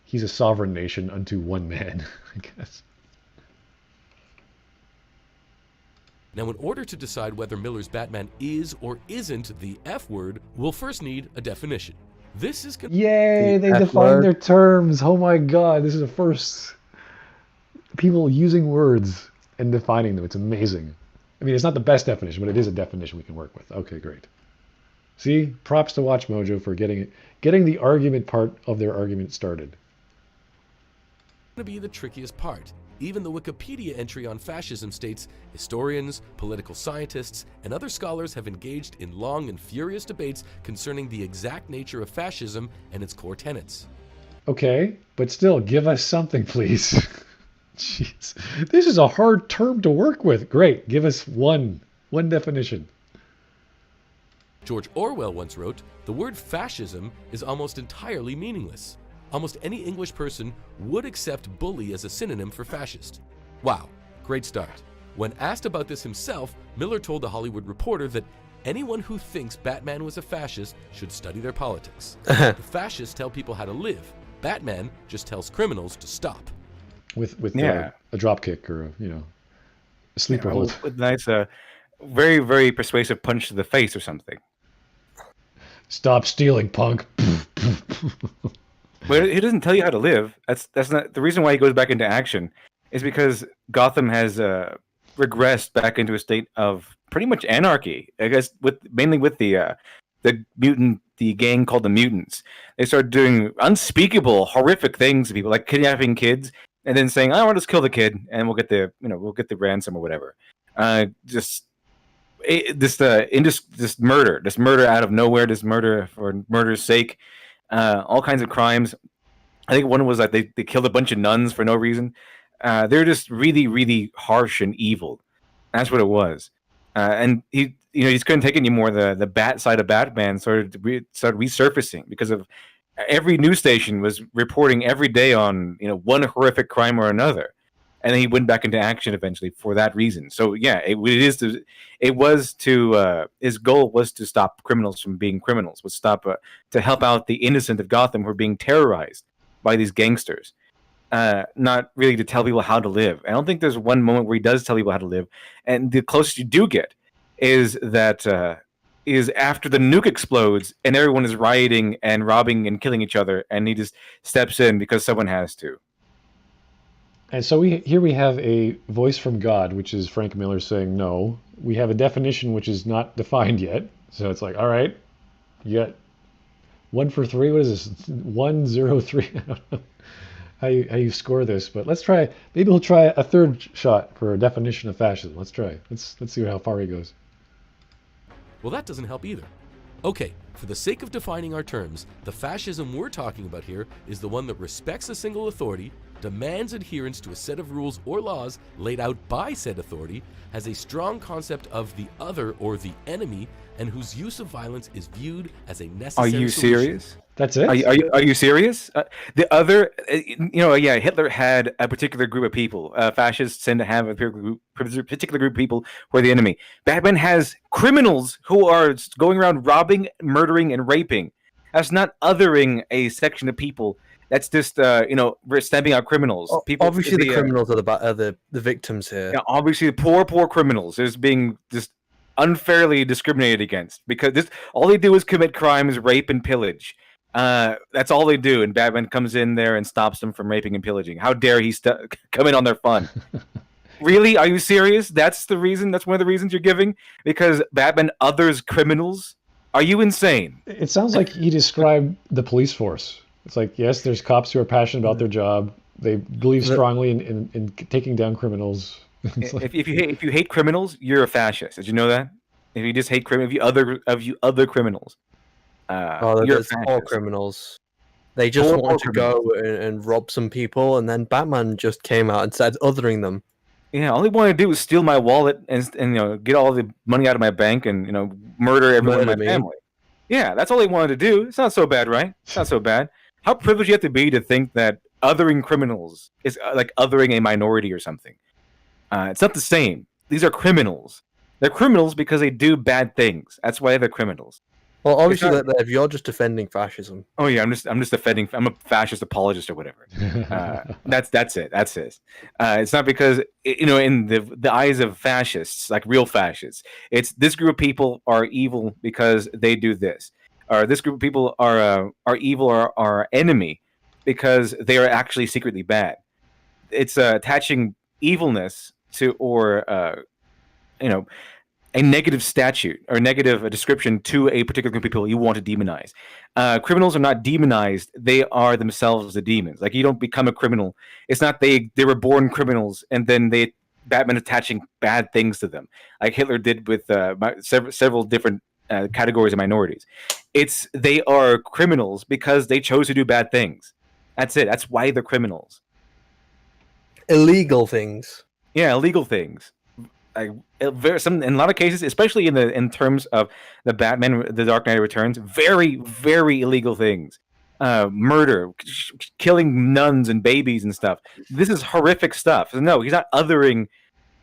He's a sovereign nation unto one man, I guess. Now, in order to decide whether Miller's Batman is or isn't the F word, we'll first need a definition. This is Yay, they defined their terms. Oh my god, this is the first people using words and defining them. It's amazing. I mean, it's not the best definition, but it is a definition we can work with. Okay, great. See, props to WatchMojo for getting the argument part of their argument started. To be the trickiest part. Even the Wikipedia entry on fascism states, historians, political scientists, and other scholars have engaged in long and furious debates concerning the exact nature of fascism and its core tenets. Okay, but still, give us something, please. Jeez, this is a hard term to work with. Great, give us one definition. George Orwell once wrote, "The word fascism is almost entirely meaningless. Almost any English person would accept bully as a synonym for fascist." Wow, great start. When asked about this himself, Miller told The Hollywood Reporter that anyone who thinks Batman was a fascist should study their politics. The fascists tell people how to live. Batman just tells criminals to stop. With a drop kick or a sleeper hold. With nice, very, very persuasive punch to the face or something. Stop stealing, punk. But he doesn't tell you how to live. That's not the reason why he goes back into action. Is because Gotham has regressed back into a state of pretty much anarchy. I guess mainly with the gang called the Mutants. They started doing unspeakable, horrific things to people, like kidnapping kids and then saying, "I want to just kill the kid and we'll get the ransom or whatever." This murder out of nowhere, this murder for murder's sake. All kinds of crimes. I think one was that they killed a bunch of nuns for no reason. They're just really, really harsh and evil. That's what it was. And he just couldn't take anymore. The bat side of Batman started resurfacing because of every news station was reporting every day on one horrific crime or another. And then he went back into action eventually for that reason. So yeah, his goal was to stop criminals from being criminals, to help out the innocent of Gotham who are being terrorized by these gangsters. Not really to tell people how to live. I don't think there's one moment where he does tell people how to live. And the closest you do get is that is after the nuke explodes and everyone is rioting and robbing and killing each other, and he just steps in because someone has to. And so here we have a voice from God, which is Frank Miller saying no. We have a definition which is not defined yet. So it's like, all right, you got 1 for 3. What is this? 103. I don't know. how you score this, but let's try. Maybe he'll try a third shot for a definition of fascism. Let's try. Let's see how far he goes. Well, that doesn't help either. Okay, for the sake of defining our terms, the fascism we're talking about here is the one that respects a single authority, demands adherence to a set of rules or laws laid out by said authority, has a strong concept of the other or the enemy, and whose use of violence is viewed as a necessary Are you solution. serious? That's it. Are you serious? The other, yeah, Hitler had a particular group of people. Fascists tend to have a particular group of people who are the enemy. Batman has criminals who are going around robbing, murdering, and raping. That's not othering a section of people. That's just, we're stamping out criminals. People, Obviously, the criminals are the victims here. Yeah, obviously, the poor criminals is being just unfairly discriminated against because all they do is commit crimes, rape, and pillage. That's all they do, and Batman comes in there and stops them from raping and pillaging. How dare he come in on their fun? Really? Are you serious? That's the reason? That's one of the reasons you're giving? Because Batman others criminals? Are you insane? It sounds like he described the police force. It's like, yes, there's cops who are passionate about their job. They believe strongly in taking down criminals. If you hate criminals, you're a fascist. Did you know that? If you just hate criminals, if you other criminals, you're all criminals. They just wanted to go and rob some people, and then Batman just came out and said othering them. Yeah, all he wanted to do was steal my wallet and get all the money out of my bank and murder everyone in my family. Yeah, that's all he wanted to do. It's not so bad, right? It's not so bad. How privileged you have to be to think that othering criminals is like othering a minority or something. It's not the same. These are criminals. They're criminals because they do bad things. That's why they're criminals. Well, obviously, if you're just defending fascism. Oh yeah, I'm just defending. I'm a fascist apologist or whatever. That's it. That's it. It's not because in the eyes of fascists, like real fascists, it's this group of people are evil because they do this, or this group of people are evil or are enemy because they are actually secretly bad. It's attaching evilness to a negative statute or negative description to a particular group of people you want to demonize. Criminals are not demonized; they are themselves the demons. Like you don't become a criminal. It's not they were born criminals and then Batman attaching bad things to them, like Hitler did with several different categories of minorities. They are criminals because they chose to do bad things. That's it. That's why they're criminals. Illegal things. Yeah, illegal things. In a lot of cases, especially in terms of the Batman, the Dark Knight Returns, very, very illegal things, murder, killing nuns and babies and stuff. This is horrific stuff. No, he's not othering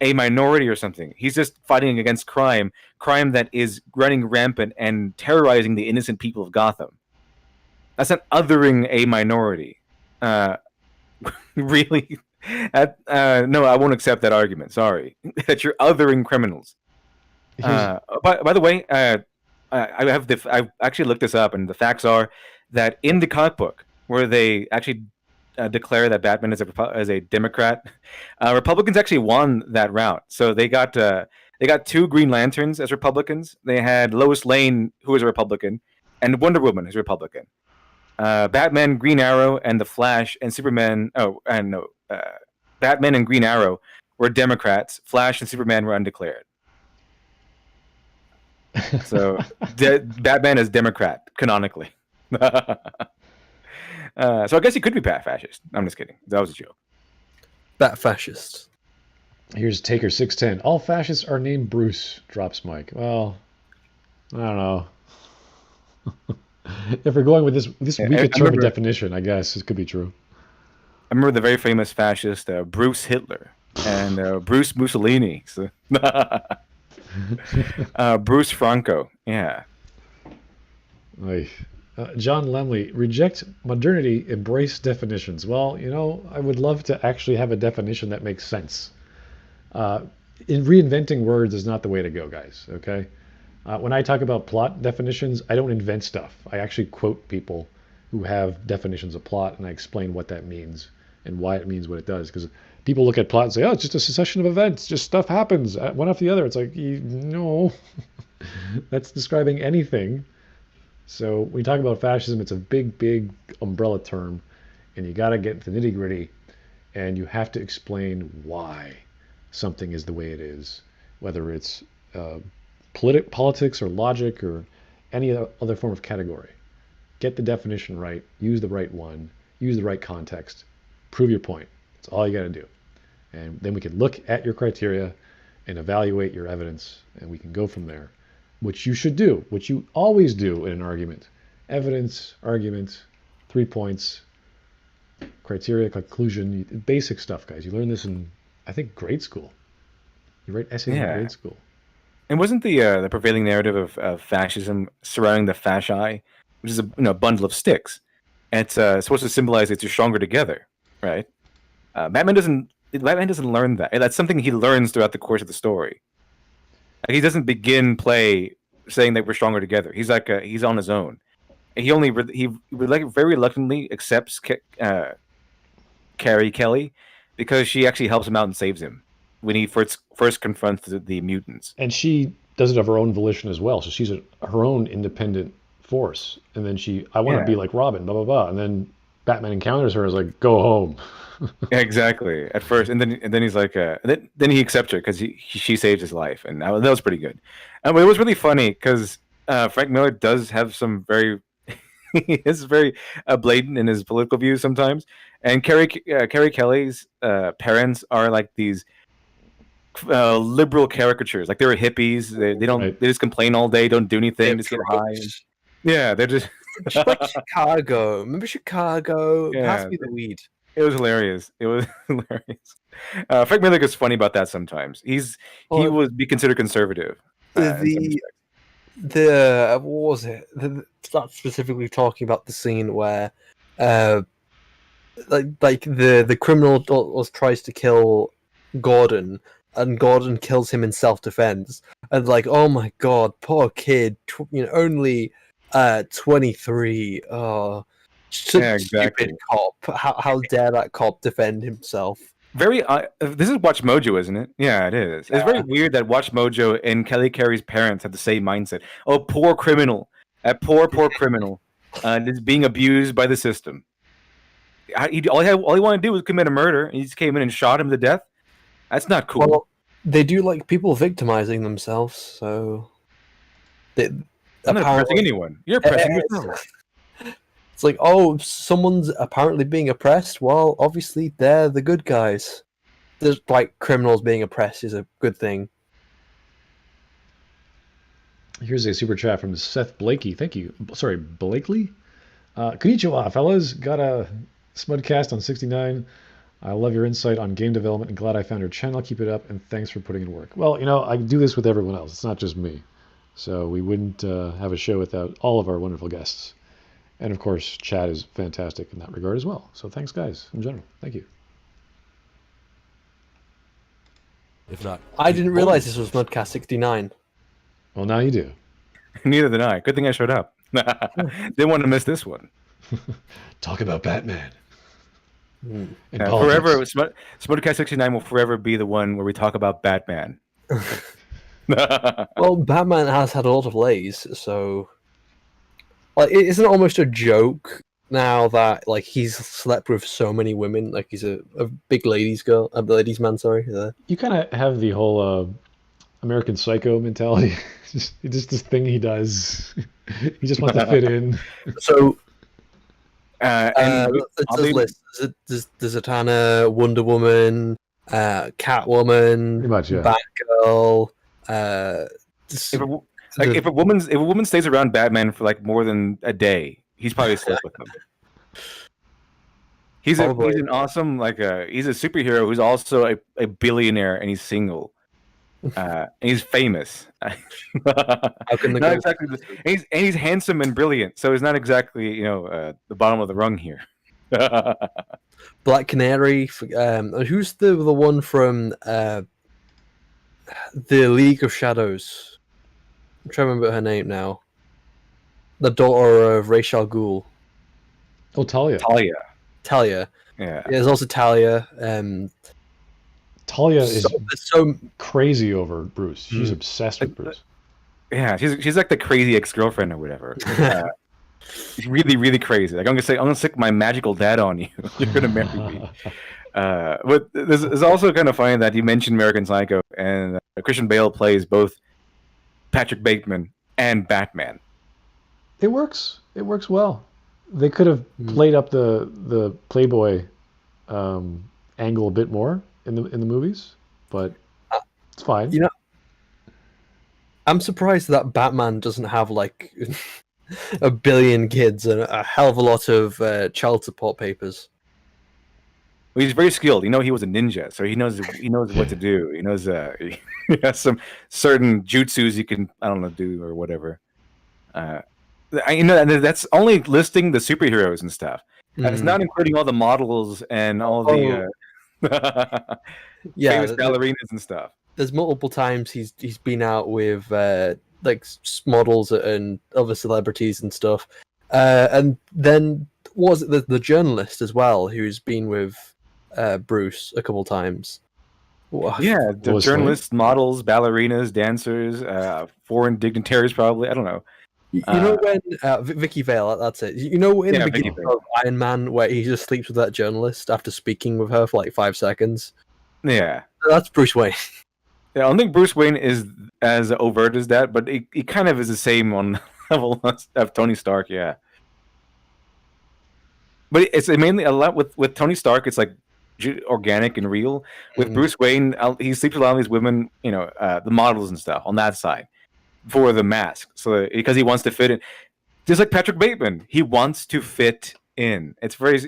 a minority or something. He's just fighting against crime that is running rampant and terrorizing the innocent people of Gotham. That's not othering a minority. Really? No, I won't accept that argument. Sorry, that you're othering criminals. By the way, I actually looked this up, and the facts are that in the comic book where they actually declare that Batman is a Democrat, Republicans actually won that route. So they got 2 Green Lanterns as Republicans. They had Lois Lane, who was a Republican, and Wonder Woman, who's a Republican. Batman, Green Arrow, and the Flash and Superman. Batman and Green Arrow were Democrats. Flash and Superman were undeclared. So Batman is Democrat canonically. So I guess he could be fascist. I'm just kidding. That was a joke. Bat fascist. Here's Taker 610. All fascists are named Bruce. Drops Mike. Well, I don't know. If we're going with this weak term definition, I guess it could be true. I remember the very famous fascist Bruce Hitler and Bruce Mussolini. So Bruce Franco. Yeah. John Lemley, reject modernity, embrace definitions. Well, I would love to actually have a definition that makes sense. In reinventing words is not the way to go, guys. Okay. When I talk about plot definitions, I don't invent stuff. I actually quote people who have definitions of plot, and I explain what that means and why it means what it does. Because people look at plot and say, oh, it's just a succession of events. Just stuff happens one after the other. It's like, no, that's describing anything. So when we talk about fascism, it's a big, big umbrella term. and you got to get to the nitty gritty, and you have to explain why something is the way it is, whether it's politics or logic or any other form of category. Get the definition right, use the right one, use the right context, prove your point. That's all you got to do. And then we can look at your criteria and evaluate your evidence, and we can go from there, which you should do, which you always do in an argument. Evidence, argument, 3 points, criteria, conclusion, basic stuff, guys. You learn this in, I think, grade school. You write essays in grade school. And wasn't the prevailing narrative of fascism surrounding the fasci, which is a bundle of sticks, and it's supposed to symbolize that you're stronger together, right? Batman doesn't learn that. That's something he learns throughout the course of the story. Like, he doesn't begin play saying that we're stronger together. He's like he's on his own, and he very reluctantly accepts Carrie Kelly because she actually helps him out and saves him when he first confronts the mutants. And she does it of her own volition as well. So she's her own independent force. And then I want to be like Robin, blah, blah, blah. And then Batman encounters her and is like, go home. Exactly. At first. And then he's like, then he accepts her because she saved his life. And that was pretty good. But it was really funny because Frank Miller does have some very, he is very blatant in his political views sometimes. And Carrie Kelly's parents are like these liberal caricatures. Like, they were hippies. They don't. Right. They just complain all day. Don't do anything. Just get high. Yeah, they're just like Chicago. Remember Chicago? Yeah, it has to be the weed. It was hilarious. Frank Miller is funny about that sometimes. He would be considered conservative. What was it? That's specifically talking about the scene where, like the criminal tries to kill Gordon. And Gordon kills him in self-defense, and like, oh my god, poor kid, only 23. Oh, such a stupid cop. How dare that cop defend himself? Very. This is WatchMojo, isn't it? Yeah, it is. Yeah. It's very weird that WatchMojo and Kelly Carey's parents have the same mindset. Oh, poor criminal, poor criminal, is being abused by the system. All he wanted to do was commit a murder, and he just came in and shot him to death. That's not cool. Well, they do like people victimizing themselves, so I'm not oppressing anyone. You're oppressing yourself. It's like, oh, someone's apparently being oppressed. Well, obviously they're the good guys. There's like criminals being oppressed is a good thing. Here's a super chat from Seth Blakey. Thank you. Sorry, Blakely. Konnichiwa, fellas. Got a Smudcast on 69. I love your insight on game development and glad I found your channel. Keep it up, and thanks for putting in work. Well, I do this with everyone else. It's not just me. So we wouldn't have a show without all of our wonderful guests. And, of course, Chad is fantastic in that regard as well. So thanks, guys, in general. Thank you. If not, I didn't realize this was Smudcast 69. Well, now you do. Neither did I. Good thing I showed up. Didn't want to miss this one. Talk about Batman. Forever, Smudcast 69 will forever be the one where we talk about Batman. Well, Batman has had a lot of lays, so like, isn't it almost a joke now that like he's slept with so many women? Like, he's a big ladies man. Sorry. You kind of have the whole American Psycho mentality. just this thing he does. He just wants to fit in. So. List. There's Zatanna, Wonder Woman, Catwoman, pretty much, yeah. Batgirl. If a woman stays around Batman for like more than a day, he's probably slept with them. He's an awesome he's a superhero who's also a billionaire, and he's single. And he's famous. Not exactly. And he's handsome and brilliant, so he's not exactly the bottom of the rung here. Black Canary. Who's the one from the League of Shadows? I'm trying to remember her name now. The daughter of Ra's al Ghul. Oh, Talia. Talia. Yeah. There's also Talia. Talia is so crazy over Bruce. She's obsessed with Bruce. Yeah, she's like the crazy ex-girlfriend or whatever. He's really, really crazy. Like I'm gonna stick my magical dad on you. You're gonna marry me. But it's also kind of funny that you mentioned American Psycho, and Christian Bale plays both Patrick Bateman and Batman. It works. It works well. They could have played up the Playboy angle a bit more in the movies, but it's fine. You know, I'm surprised that Batman doesn't have like a billion kids and a hell of a lot of child support papers. Well, he's very skilled. He was a ninja, so he knows what to do. He knows he has some certain jutsus you can do or whatever. And that's only listing the superheroes and stuff. It's not including all the models and all the famous ballerinas and stuff. There's multiple times he's been out with like models and other celebrities and stuff, and then was it the journalist as well who's been with Bruce a couple times. Yeah, the journalists, models, ballerinas, dancers, foreign dignitaries, probably. I don't know. You know when Vicky Vale, that's it. You know in the beginning of Iron Man where he just sleeps with that journalist after speaking with her for like 5 seconds? Yeah. That's Bruce Wayne. Yeah, I don't think Bruce Wayne is as overt as that, but he kind of is the same on the level of Tony Stark, yeah. But it's mainly a lot with Tony Stark, it's like organic and real. With Bruce Wayne, he sleeps with a lot of these women, the models and stuff on that side for the mask. So because he wants to fit in, just like Patrick Bateman, he wants to fit in. It's very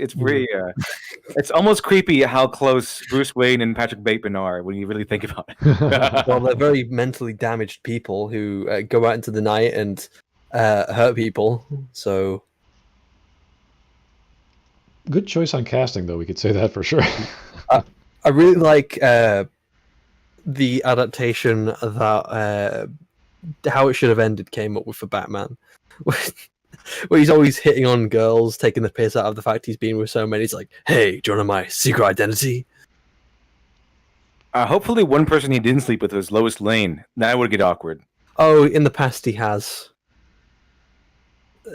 it's almost creepy how close Bruce Wayne and Patrick Bateman are when you really think about it. Well, they're very mentally damaged people who go out into the night and hurt people. So good choice on casting, though. We could say that for sure. I really like the adaptation that how it should have ended came up with for Batman. Where he's always hitting on girls, taking the piss out of the fact he's been with so many. He's like, hey, do you want to know my secret identity? Hopefully one person he didn't sleep with was Lois Lane. That would get awkward. Oh, in the past he has.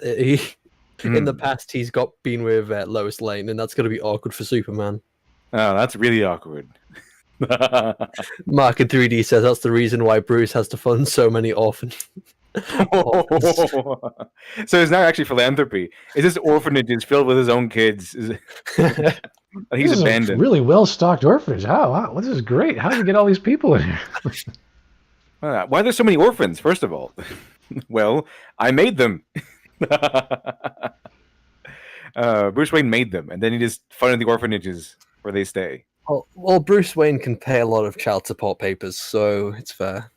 In the past he's been with Lois Lane, and that's going to be awkward for Superman. Oh, that's really awkward. Mark in 3D says that's the reason why Bruce has to fund so many orphans. So it's not actually philanthropy. It's just orphanages filled with his own kids. He's abandoned. A really well-stocked orphanage. Wow, this is great. How did you get all these people in here? Why are there so many orphans, first of all? Well, I made them. Bruce Wayne made them, and then he just funded the orphanages where they stay. Well, Bruce Wayne can pay a lot of child support papers, so it's fair.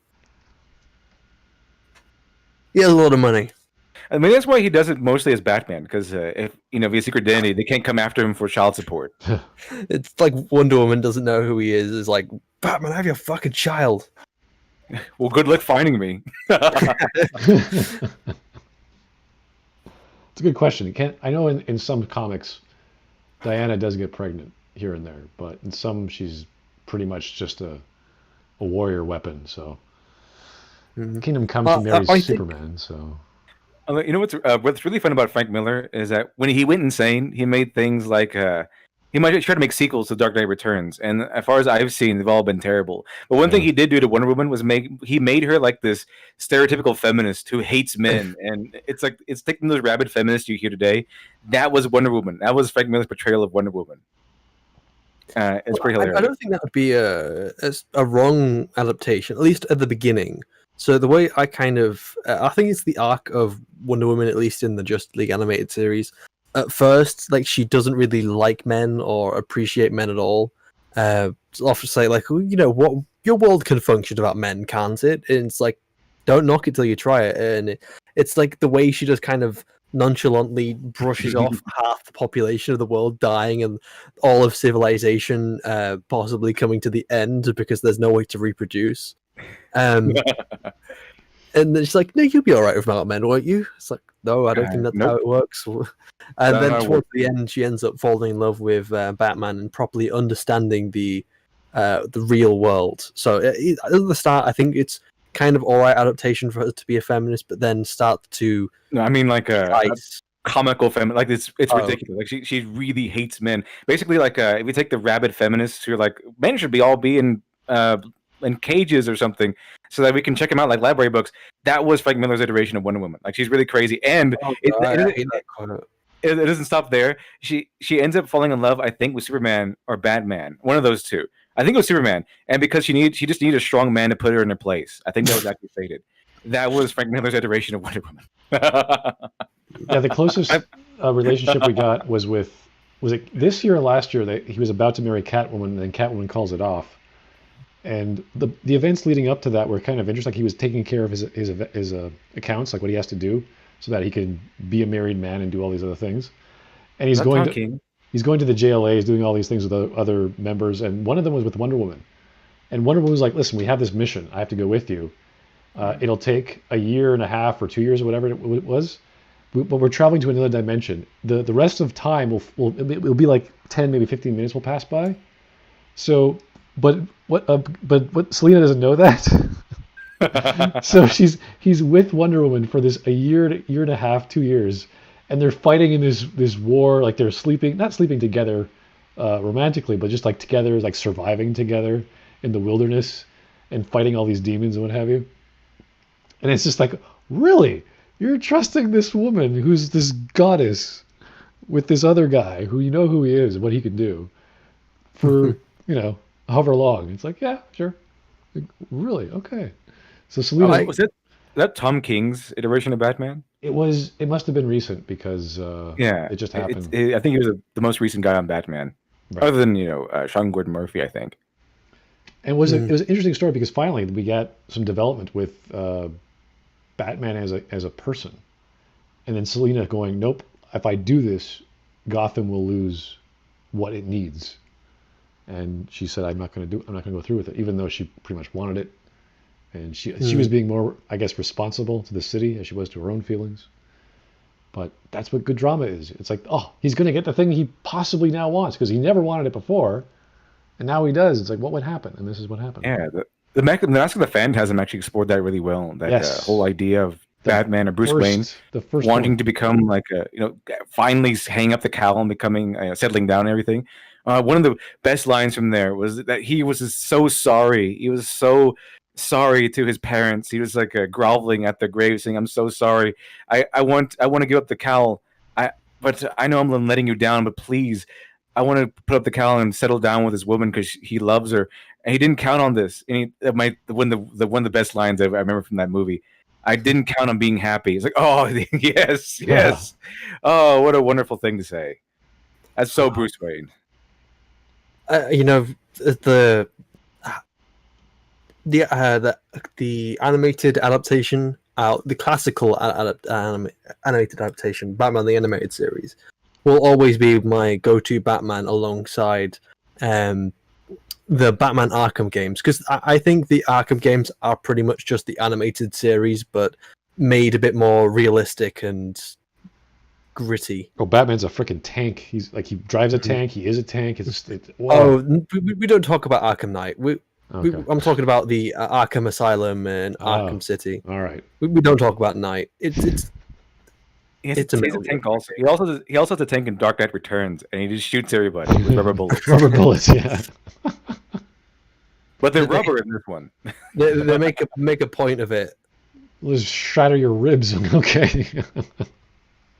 He has a lot of money. I mean, that's why he does it mostly as Batman, because if via secret identity, they can't come after him for child support. It's like Wonder Woman doesn't know who he is. It's like, Batman, I have your fucking child. Well, good luck finding me. It's a good question. I know in some comics, Diana does get pregnant here and there, but in some she's pretty much just a warrior weapon. So Kingdom Come, she marries Superman. So what's really fun about Frank Miller is that when he went insane, he made things like he might try to make sequels to Dark Knight Returns, and as far as I've seen, they've all been terrible. But one thing he did do to Wonder Woman was he made her like this stereotypical feminist who hates men, and it's taking those rabid feminists you hear today. That was Wonder Woman. That was Frank Miller's portrayal of Wonder Woman. It's pretty hilarious. I don't think that would be a wrong adaptation, at least at the beginning. So the way I think it's the arc of Wonder Woman, at least in the Justice League animated series. At first, like, she doesn't really like men or appreciate men at all. Often say, like, what your world can function without men, can't it? And it's like, don't knock it till you try it. And it's like the way she just kind of nonchalantly brushes off half the population of the world dying and all of civilization possibly coming to the end because there's no way to reproduce. And then she's like, no, you'll be all right without men, won't you? It's like, no, I don't think that's how it works. And then towards the end, she ends up falling in love with Batman and properly understanding the real world. So at the start, I think it's kind of all right adaptation for her to be a feminist, but then start to... No, I mean, like, comical feminist. Like it's Oh. ridiculous. Like she really hates men. Basically, like if you take the rabid feminists who are like men should all be in cages or something, so that we can check them out like library books. That was Frank Miller's iteration of Wonder Woman. Like she's really crazy, and I hate that quote. it doesn't stop there. She ends up falling in love, I think, with Superman or Batman, one of those two. I think it was Superman, and because she just needed a strong man to put her in her place. I think that was actually fated. That was Frank Miller's iteration of Wonder Woman. Yeah, the closest relationship we got was it this year or last year that he was about to marry Catwoman, and then Catwoman calls it off. And the events leading up to that were kind of interesting. Like he was taking care of his accounts, like what he has to do, so that he can be a married man and do all these other things. And he's going to the JLA. He's doing all these things with other members, and one of them was with Wonder Woman. And Wonder Woman was like, "Listen, we have this mission. I have to go with you. It'll take a year and a half or 2 years or whatever it was, but we're traveling to another dimension. The rest of time will be like 10, maybe 15 minutes will pass by. So, but Selena doesn't know that. So he's with Wonder Woman for this a year and a half, 2 years, and they're fighting in this war. Like they're not sleeping together romantically, but just like together, like surviving together in the wilderness and fighting all these demons and what have you. And it's just like, really? You're trusting this woman who's this goddess with this other guy who you know who he is and what he can do for, however long. It's like, yeah, sure. Like, really? Okay. So Selena... was that Tom King's iteration of Batman? It must have been recent because it just happened. I think he was the most recent guy on Batman. Right. Other than, Sean Gordon Murphy, I think. And it was an interesting story because finally we got some development with Batman as a person, and then Selena going, nope, if I do this, Gotham will lose what it needs. And she said, I'm not going to go through with it, even though she pretty much wanted it. And she was being more, I guess, responsible to the city as she was to her own feelings. But that's what good drama is. It's like, oh, he's going to get the thing he possibly now wants because he never wanted it before, and now he does. It's like, what would happen? And this is what happened. Yeah, the Mask of the Phantasm actually explored that really well. That whole idea of Batman or Bruce Wayne wanting to become like finally hang up the cowl and becoming settling down and everything. One of the best lines from there was that he was so sorry. He was so sorry to his parents. He was like groveling at their grave, saying, "I'm so sorry. I want to give up the cowl. But I know I'm letting you down. But please, I want to put up the cowl and settle down with this woman because he loves her." And he didn't count on this. And one of the best lines I remember from that movie. I didn't count on being happy. It's like, oh yes. Yeah. Oh, what a wonderful thing to say. That's so Bruce Wayne. The animated adaptation, the classical animated adaptation, Batman the Animated Series, will always be my go-to Batman alongside the Batman Arkham games, because I think the Arkham games are pretty much just the animated series, but made a bit more realistic and gritty. Oh, Batman's a freaking tank. He's like, he drives a tank. He is a tank. We don't talk about Arkham Knight. I'm talking about the Arkham Asylum and Arkham City. All right. We don't talk about Knight. It's a tank also. He also has a tank in Dark Knight Returns, and he just shoots everybody with rubber bullets. Rubber bullets, yeah. But they're rubber in this one. They make a point of it. Let's shatter your ribs. Okay.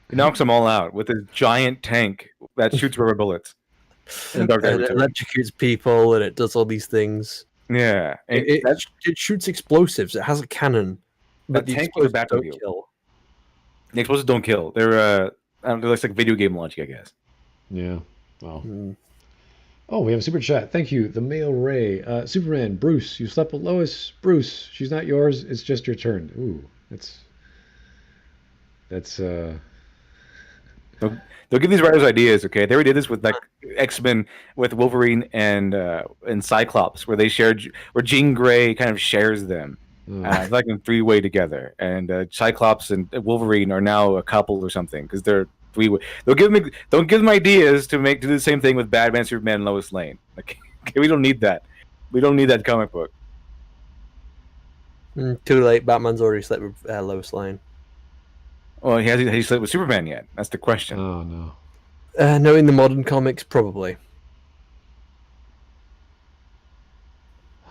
He knocks them all out with his giant tank that shoots rubber bullets. And it electrocutes people, and it does all these things. Yeah, it shoots explosives. It has a cannon. But the explosives don't kill. The explosives don't kill. They're like video game launching, I guess. Yeah. Wow. Oh, we have a super chat. Thank you. The male Ray. Superman, Bruce, you slept with Lois. Bruce, she's not yours. It's just your turn. Ooh, that's They'll give these writers ideas, okay? They already did this with like X-Men with Wolverine and Cyclops, where Jean Grey kind of shares them. It's like in three-way together, and Cyclops and Wolverine are now a couple or something because they're three-way. Don't give them ideas to do the same thing with Batman, Superman, and Lois Lane. Okay, we don't need that. We don't need that comic book. Too late. Batman's already slept with Lois Lane. Well, has he slept with Superman yet? That's the question. Oh no. No, in the modern comics, probably.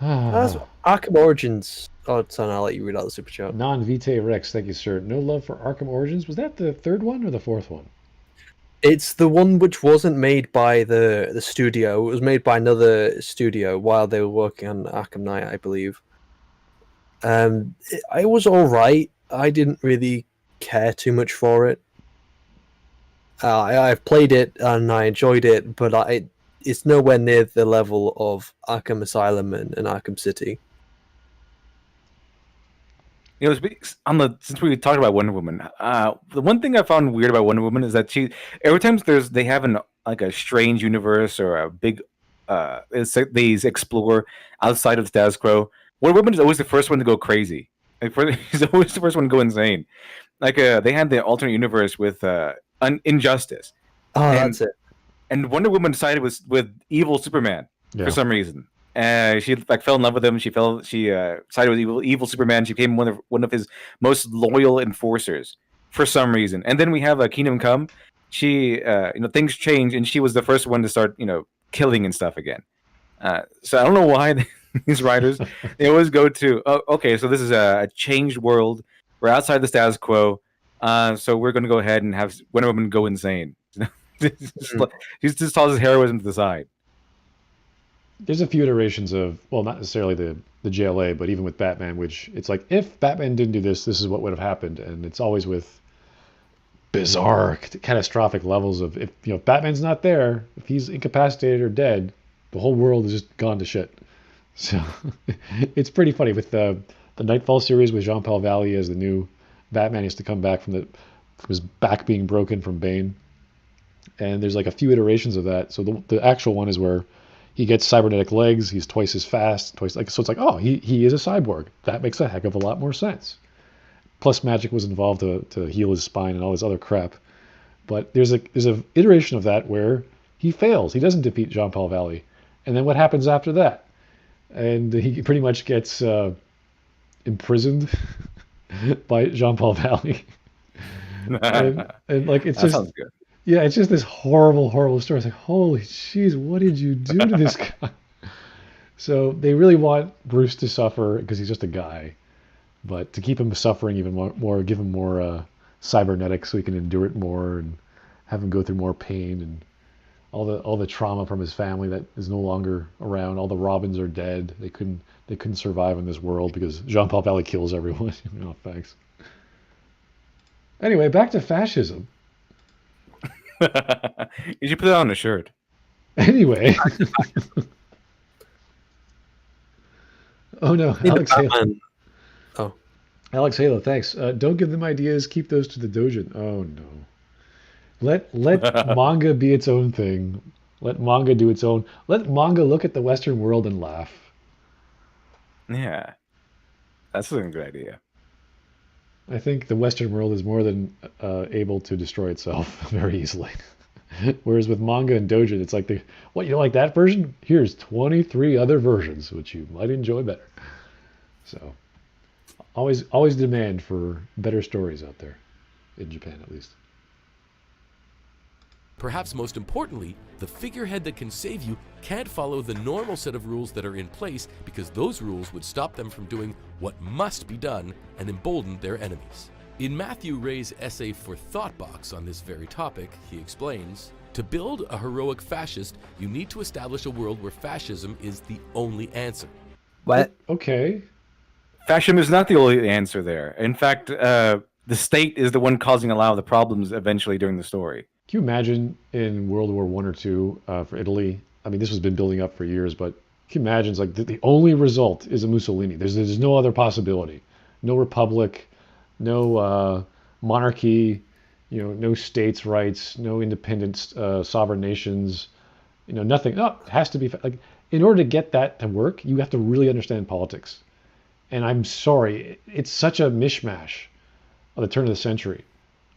That's Arkham Origins. Oh, son, I'll let you read out the super chat. Non Vitae Rex, thank you, sir. No love for Arkham Origins. Was that the third one or the fourth one? It's the one which wasn't made by the studio. It was made by another studio while they were working on Arkham Knight, I believe. I was all right. I didn't really care too much for it. I've played it and I enjoyed it, but it's nowhere near the level of Arkham Asylum and Arkham City. You know, since we talked about Wonder Woman, the one thing I found weird about Wonder Woman is that every time they have a strange universe or a big they explore outside of the status quo. Wonder Woman is always the first one to go crazy. He's always the first one to go insane. They had the alternate universe with Injustice. Oh, that's it. And Wonder Woman sided with evil Superman for some reason. She fell in love with him. She sided with evil Superman. She became one of his most loyal enforcers for some reason. And then we have Kingdom Come. She things change, and she was the first one to start killing and stuff again. So I don't know why these writers they always go to okay, so this is a changed world. We're outside the status quo. So we're going to go ahead and have Wonder Woman go insane. He just tosses heroism to the side. There's a few iterations of, well, not necessarily the JLA, but even with Batman, which it's like, if Batman didn't do this is what would have happened. And it's always with bizarre, catastrophic levels of, if Batman's not there, if he's incapacitated or dead, the whole world is just gone to shit. So it's pretty funny with the Nightfall series with Jean-Paul Valley as the new Batman. He has to come back from his back being broken from Bane. And there's a few iterations of that. So the actual one is where he gets cybernetic legs. He's twice as fast. So it's oh, he is a cyborg. That makes a heck of a lot more sense. Plus, magic was involved to heal his spine and all this other crap. But there's a iteration of that where he fails. He doesn't defeat Jean-Paul Valley. And then what happens after that? And he pretty much gets imprisoned by Jean-Paul Valley. and it's that sounds good. Yeah, it's just this horrible, horrible story. It's like, holy jeez, what did you do to this guy? So they really want Bruce to suffer because he's just a guy. But to keep him suffering even more give him more cybernetics so he can endure it more and have him go through more pain and all the trauma from his family that is no longer around. All the Robins are dead. They couldn't survive in this world because Jean-Paul Valley kills everyone. Oh, thanks. Anyway, back to fascism. You should put that on a shirt. Anyway. Oh no, Alex Halo. Oh. Alex Halo, thanks. Don't give them ideas. Keep those to the Dojin. Oh no. Let manga be its own thing. Let manga do its own. Let manga look at the Western world and laugh. Yeah, that's a good idea. I think the Western world is more than able to destroy itself very easily. Whereas with manga and doujin, it's like, what, you don't like that version? Here's 23 other versions, which you might enjoy better. So, always demand for better stories out there, in Japan at least. Perhaps most importantly, the figurehead that can save you can't follow the normal set of rules that are in place because those rules would stop them from doing what must be done and embolden their enemies. In Matthew Ray's essay for Thoughtbox on this very topic, he explains, to build a heroic fascist, you need to establish a world where fascism is the only answer. What? Okay. Fascism is not the only answer there. In fact, the state is the one causing a lot of the problems eventually during the story. Can you imagine in World War I or II for Italy? I mean, this has been building up for years, but can you imagine it's like the only result is a Mussolini. There's no other possibility. No republic, no monarchy, no states' rights, no independent sovereign nations, nothing. No, it has to be like, in order to get that to work, you have to really understand politics. And I'm sorry, it's such a mishmash of the turn of the century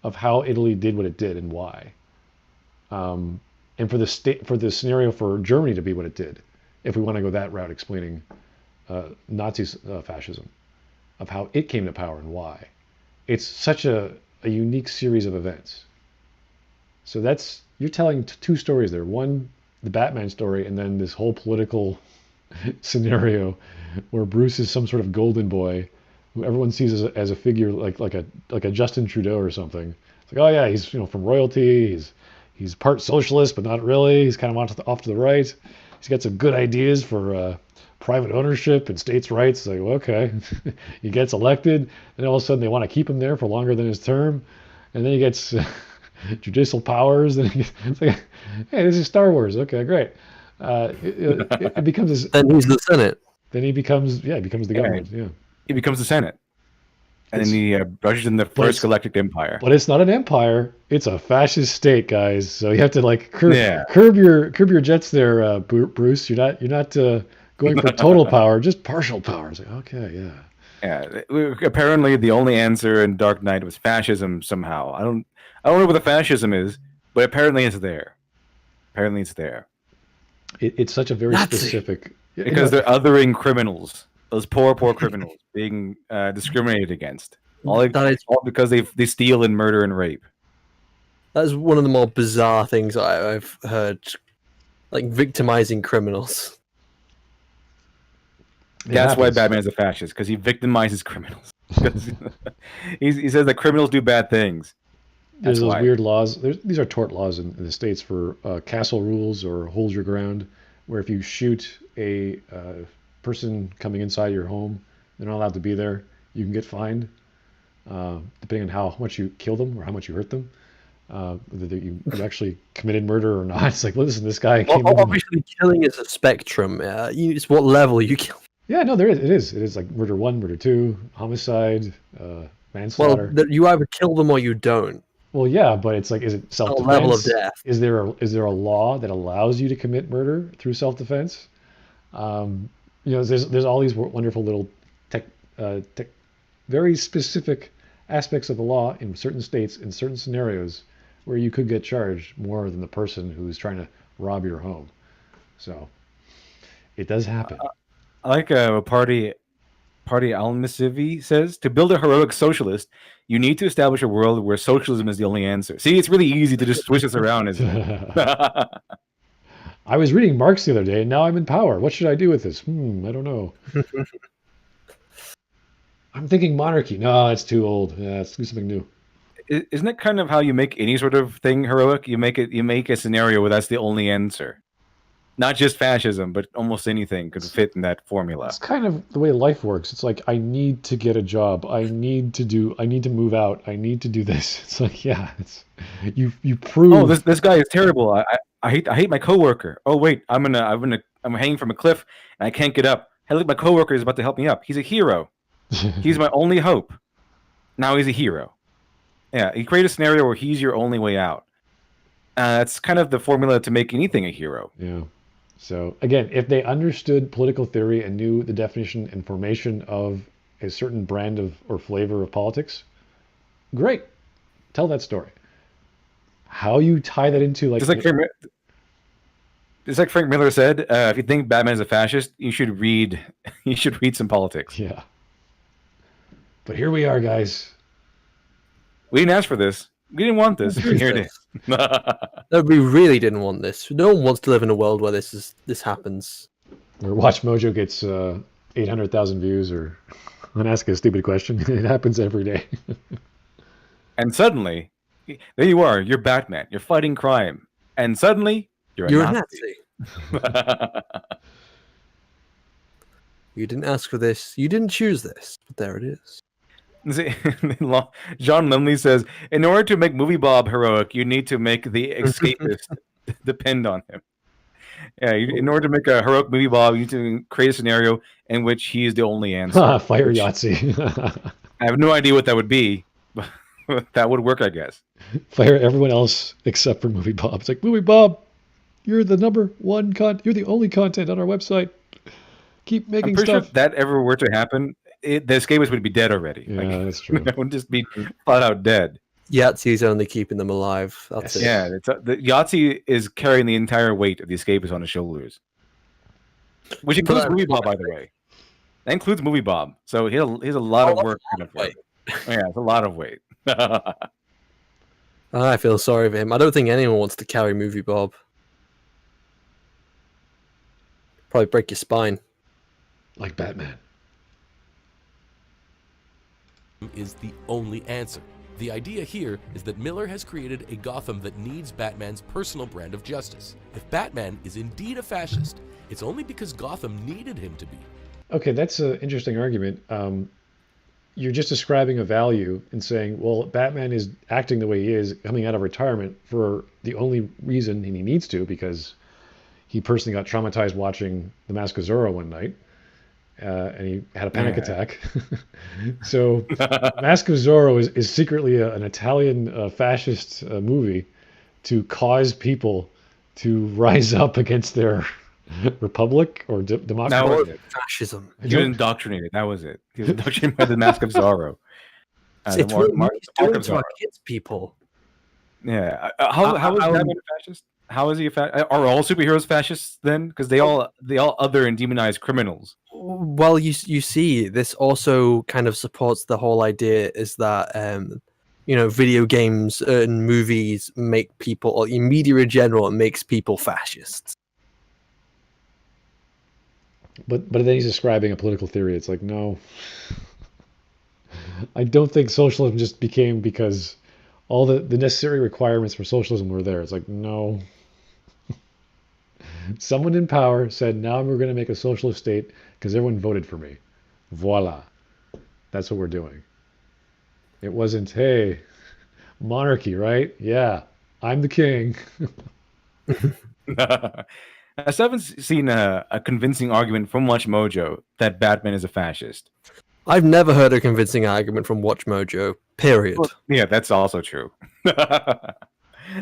of how Italy did what it did and why. And for the scenario for Germany to be what it did, if we want to go that route, explaining Nazi fascism, of how it came to power and why. It's such a a unique series of events. So you're telling two stories there. One, the Batman story, and then this whole political scenario where Bruce is some sort of golden boy who everyone sees as a figure like a Justin Trudeau or something. It's like, oh yeah, he's from royalty. He's part socialist, but not really. He's kind of off to the right. He's got some good ideas for private ownership and states' rights. It's like, well, okay, he gets elected, and all of a sudden they want to keep him there for longer than his term, and then he gets judicial powers. And it's like, hey, this is Star Wars. Okay, great. It becomes this. Then he's the Senate. Then he becomes the government. Yeah. He becomes the Senate. And then he brushes in the first galactic empire. But it's not an empire; it's a fascist state, guys. So you have to curb your jets there, Bruce. You're not going for total power, just partial power. It's like, okay, yeah. Yeah. Apparently, the only answer in Dark Knight was fascism somehow. I don't know what the fascism is, but apparently it's there. Apparently it's there. It's such a very specific. Because they're othering criminals. Those poor criminals being discriminated against. All because they steal and murder and rape. That's one of the more bizarre things I've heard, like victimizing criminals. That's why Batman's a fascist, because he victimizes criminals. He says that criminals do bad things. There's those weird laws. These are tort laws in the States for castle rules or hold your ground, where if you shoot a person coming inside your home, they're not allowed to be there. You can get fined, depending on how much you kill them or how much you hurt them. Whether you actually committed murder or not. It's like, listen, this guy came. Obviously, killing is a spectrum. It's what level you kill. Yeah, no, there is. It is. It is like murder 1, murder 2, homicide, manslaughter. Well, you either kill them or you don't. Well, yeah, but it's like, is it self-defense? Level of death. Is there a law that allows you to commit murder through self-defense? There's all these wonderful little very specific aspects of the law in certain states, in certain scenarios, where you could get charged more than the person who's trying to rob your home. So it does happen. I like Party Al-Masivi says, to build a heroic socialist, you need to establish a world where socialism is the only answer. See, it's really easy to just switch this around, isn't it? I was reading Marx the other day, and now I'm in power. What should I do with this? I don't know. I'm thinking monarchy. No, it's too old. Yeah, let's do something new. Isn't it kind of how you make any sort of thing heroic? You make a scenario where that's the only answer. Not just fascism, but almost anything could fit in that formula. It's kind of the way life works. It's like, I need to get a job. I need to move out. I need to do this. It's like, yeah, you prove. Oh, this guy is terrible. I hate my coworker. Oh wait, I'm hanging from a cliff and I can't get up. Hey, look, my coworker is about to help me up. He's a hero. He's my only hope. Now he's a hero. Yeah, you create a scenario where he's your only way out. That's kind of the formula to make anything a hero. Yeah. So again, if they understood political theory and knew the definition and formation of a certain brand of or flavor of politics, great. Tell that story. How you tie that into Just like Frank Miller said, if you think Batman is a fascist, you should read some politics. Yeah. But here we are, guys. We didn't ask for this. We didn't want this. Here it is. No, we really didn't want this. No one wants to live in a world where this happens. Where WatchMojo gets 800,000 views or on Ask a Stupid Question. It happens every day. And suddenly, there you are. You're Batman. You're fighting crime. And suddenly, you're a Nazi. You didn't ask for this. You didn't choose this. But there it is. John Lemley says, in order to make Movie Bob heroic, you need to make the escapist depend on him. Yeah, in order to make a heroic Movie Bob, you need to create a scenario in which he is the only answer. Fire Yahtzee. I have no idea what that would be, but that would work, I guess. Fire everyone else except for Movie Bob. It's like, Movie Bob, you're the number one you're the only content on our website. Keep making stuff. Sure if that ever were to happen, the escapists would be dead already. Yeah, that's true. They would just be flat out dead. Yahtzee's only keeping them alive. That's it. Yeah, the Yahtzee is carrying the entire weight of the escapists on his shoulders. Which includes Movie Bob, by the way. That includes Movie Bob. So he has a lot of work. Yeah, it's a lot of weight. I feel sorry for him. I don't think anyone wants to carry Movie Bob. Probably break your spine. Like Batman. Is the only answer. The idea here is that Miller has created a Gotham that needs Batman's personal brand of justice. If Batman is indeed a fascist, it's only because Gotham needed him to be. Okay, that's an interesting argument. You're just describing a value and saying, well, Batman is acting the way he is, coming out of retirement for the only reason, and he needs to, because he personally got traumatized watching The Mask of Zorro one night, and he had a panic attack. So Mask of Zorro is secretly an Italian fascist movie to cause people to rise up against their republic or democracy. That was it. Fascism. He was indoctrinated. That was it. He was indoctrinated by the Mask of Zorro. It's what he's doing to our kids, people. Yeah. How is Batman a fascist? How is he a fascist? Are all superheroes fascists then? Because they all other and demonize criminals. Well, you see, this also kind of supports the whole idea is that video games and movies make people, or media in general, makes people fascists. But then he's describing a political theory. It's like, no. I don't think socialism just became because all the necessary requirements for socialism were there. It's like, no. Someone in power said, now we're going to make a socialist state because everyone voted for me. Voila. That's what we're doing. It wasn't, hey, monarchy, right? Yeah, I'm the king. I still haven't seen a convincing argument from WatchMojo that Batman is a fascist. I've never heard a convincing argument from WatchMojo, period. Well, yeah, that's also true.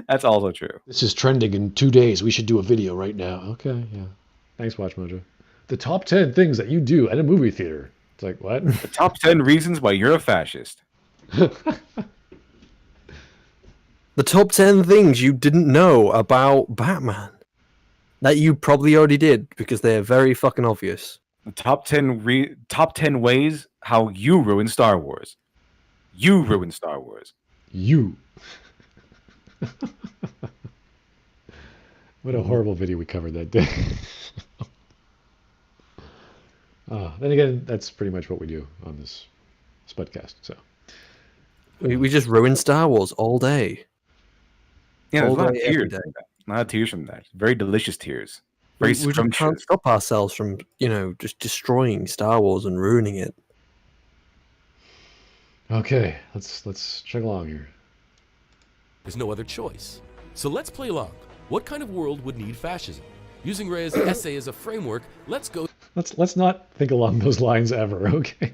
That's also true. This is trending in 2 days. We should do a video right now. Okay, yeah. Thanks, WatchMojo. The top 10 things that you do at a movie theater. It's like, what? The top 10 reasons why you're a fascist. The top 10 things you didn't know about Batman. That you probably already did, because they're very fucking obvious. The top 10 ways how you ruin Star Wars. You ruin Star Wars. You. What a horrible video we covered that day. Then again, that's pretty much what we do on this Smudcast. So we just ruin Star Wars all day. Yeah, there's all a lot of day, tears. every day. A lot of tears from that. Very delicious tears. Very We just can't scrumptious. stop ourselves from, just destroying Star Wars and ruining it. okay, let's chug along here. There's no other choice. So let's play along. What kind of world would need fascism? Using Ray's essay as a framework, let's go. Let's not think along those lines ever. Okay.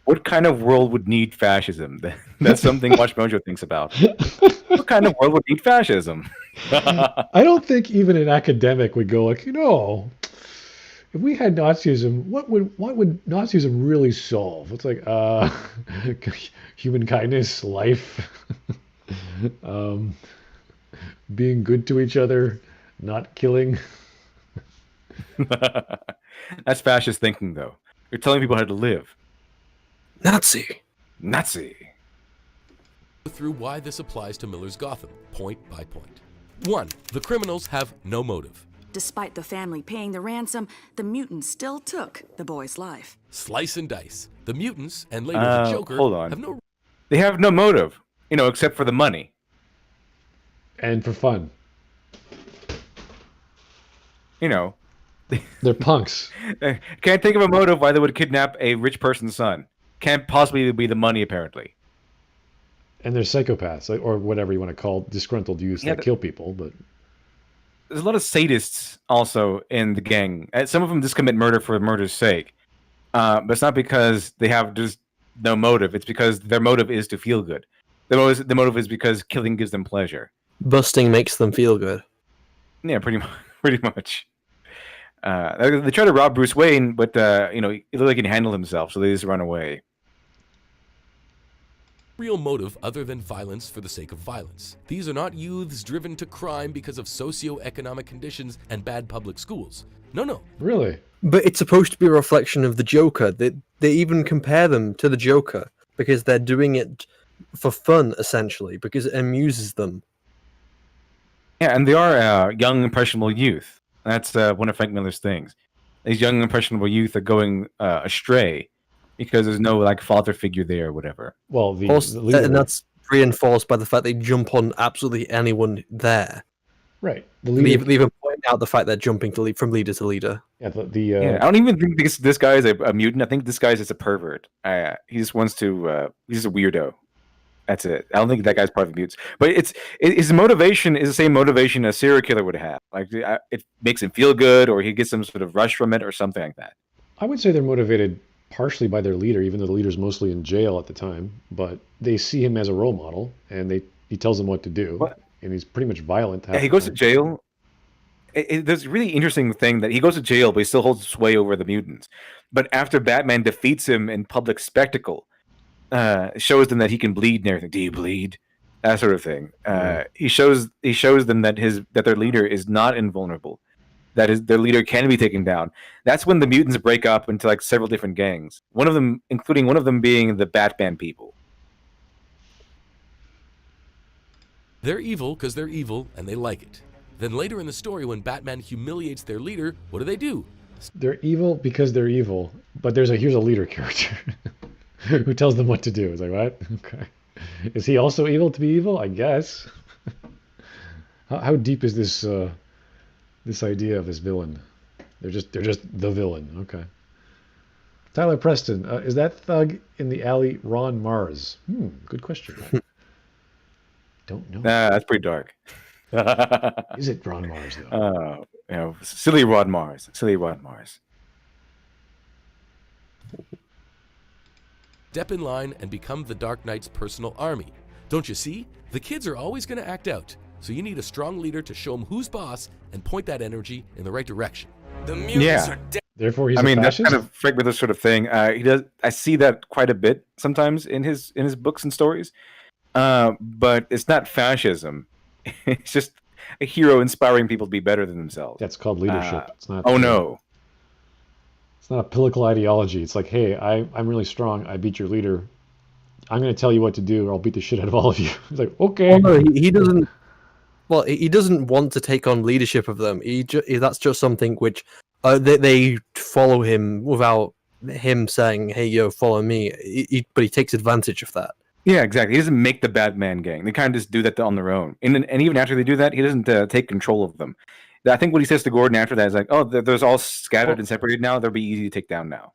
What kind of world would need fascism? That's something WatchMojo thinks about. What kind of world would need fascism? I don't think even an academic would go like, if we had Nazism, what would Nazism really solve? It's like human kindness, life, being good to each other, not killing. That's fascist thinking, though. You're telling people how to live. Nazi. Through why this applies to Miller's Gotham, point by point. 1. The criminals have no motive. Despite the family paying the ransom, the mutants still took the boy's life. Slice and dice. The mutants, and later the Joker, hold on. have no... They have no motive, except for the money. And for fun. They're punks. Can't think of a motive why they would kidnap a rich person's son. Can't possibly be the money, apparently. And they're psychopaths, or whatever you want to call disgruntled youths that kill people. But there's a lot of sadists also in the gang. Some of them just commit murder for murder's sake. But it's not because they have just no motive. It's because their motive is to feel good. The motive is because killing gives them pleasure. Busting makes them feel good. Yeah, pretty much. They try to rob Bruce Wayne, but he looks like he can handle himself, so they just run away. Real motive other than violence for the sake of violence. These are not youths driven to crime because of socio-economic conditions and bad public schools. No. Really? But it's supposed to be a reflection of the Joker. They even compare them to the Joker because they're doing it for fun, essentially, because it amuses them. Yeah, and they are young, impressionable youth. That's one of Frank Miller's things. These young, impressionable youth are going astray because there's no like father figure there or whatever. Well, the Also, leader, and that's reinforced by the fact they jump on absolutely anyone there. right? The They leader, even point out the fact they're jumping from leader to leader. yeah, Yeah, I don't even think this guy is a mutant. I think this guy is just a pervert. He just wants to. He's a weirdo. That's it. I don't think that guy's part of the mutants. But his motivation is the same motivation a serial killer would have. Like it makes him feel good, or he gets some sort of rush from it, or something like that. I would say they're motivated partially by their leader, even though the leader's mostly in jail at the time. But they see him as a role model, and he tells them what to do, and he's pretty much violent. Yeah, he goes to jail. There's a really interesting thing that he goes to jail, but he still holds sway over the mutants. But after Batman defeats him in public spectacle, shows them that he can bleed and everything. Do you bleed? That sort of thing. He shows them that their leader is not invulnerable. That their leader can be taken down. That's when the mutants break up into like several different gangs. Including one of them being the Batman people. They're evil because they're evil and they like it. Then later in the story, when Batman humiliates their leader, what do? They're evil because they're evil, but here's a leader character who tells them what to do. It's like, what? Okay. Is he also evil to be evil? I guess. How deep is this this idea of this villain? They're just the villain. Okay. Tyler Preston, is that thug in the alley Ron Mars? Good question. Don't know. That's pretty dark. Is it Ron Mars though? Silly Rod Mars. Silly Rod Mars. Step in line and become the Dark Knight's personal army. Don't you see? The kids are always going to act out, so you need a strong leader to show them who's boss and point that energy in the right direction. The mutants are dead. Therefore, he's I mean, a that's fascist? kind of Frank Miller's sort of thing. He does. I see that quite a bit sometimes in his books and stories. But it's not fascism. It's just a hero inspiring people to be better than themselves. That's called leadership. It's not. Oh no. It's not a political ideology. It's like, hey, I'm really strong. I beat your leader. I'm going to tell you what to do, or I'll beat the shit out of all of you. It's like, okay. Well, no, he doesn't. Well, he doesn't want to take on leadership of them. That's just something which they follow him without him saying, "Hey, yo, follow me." But he takes advantage of that. Yeah, exactly. He doesn't make the Batman gang. They kind of just do that on their own. And even after they do that, he doesn't take control of them. I think what he says to Gordon after that is like, "Oh, they're all scattered and separated now. They'll be easy to take down now."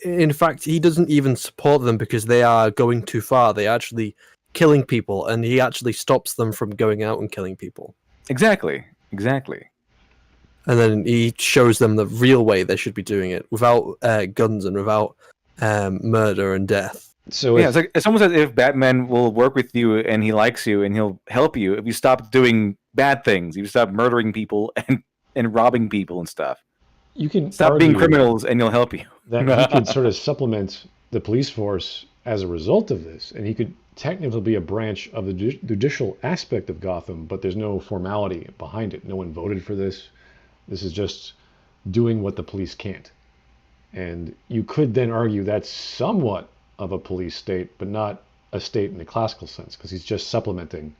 In fact, he doesn't even support them because they are going too far. They're actually killing people, and he actually stops them from going out and killing people. Exactly. And then he shows them the real way they should be doing it, without guns and without murder and death. So yeah, it's almost as if Batman will work with you and he likes you and he'll help you if you stop doing bad things. You stop murdering people and robbing people and stuff. You can stop being criminals and he'll help you. That he could sort of supplement the police force as a result of this, and he could technically be a branch of the judicial aspect of Gotham, but there's no formality behind it. No one voted for this. This is just doing what the police can't. And you could then argue that's somewhat of a police state, but not a state in the classical sense, because he's just supplementing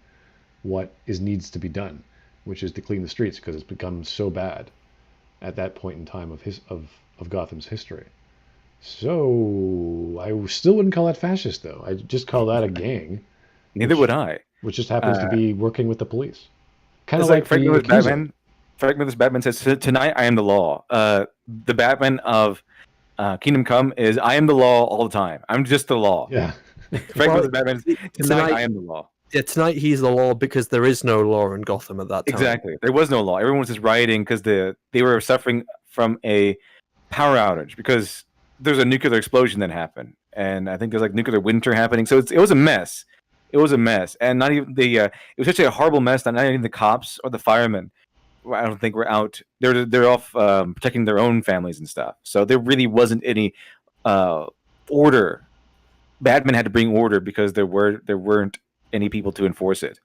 what needs to be done, which is to clean the streets, because it's become so bad at that point in time of Gotham's history. So I still wouldn't call that fascist, though. I'd just call that a gang. Neither would I. Which just happens to be working with the police. Kind of like Frank Miller's Batman. Frank Miller's Batman says, "Tonight I am the law." The Batman of Kingdom Come is, "I am the law all the time. I'm just the law." Yeah. Frank Miller's Batman is, "Tonight I am the law." Yeah, tonight he's the law because there is no law in Gotham at that time. Exactly. There was no law. Everyone was just rioting because they were suffering from a power outage because there's a nuclear explosion that happened. And I think there's like nuclear winter happening. So it was a mess. It was a mess. And not even it was such a horrible mess that not even the cops or the firemen, I don't think, were out. They're off protecting their own families and stuff. So there really wasn't any order. Batman had to bring order because there weren't any people to enforce it.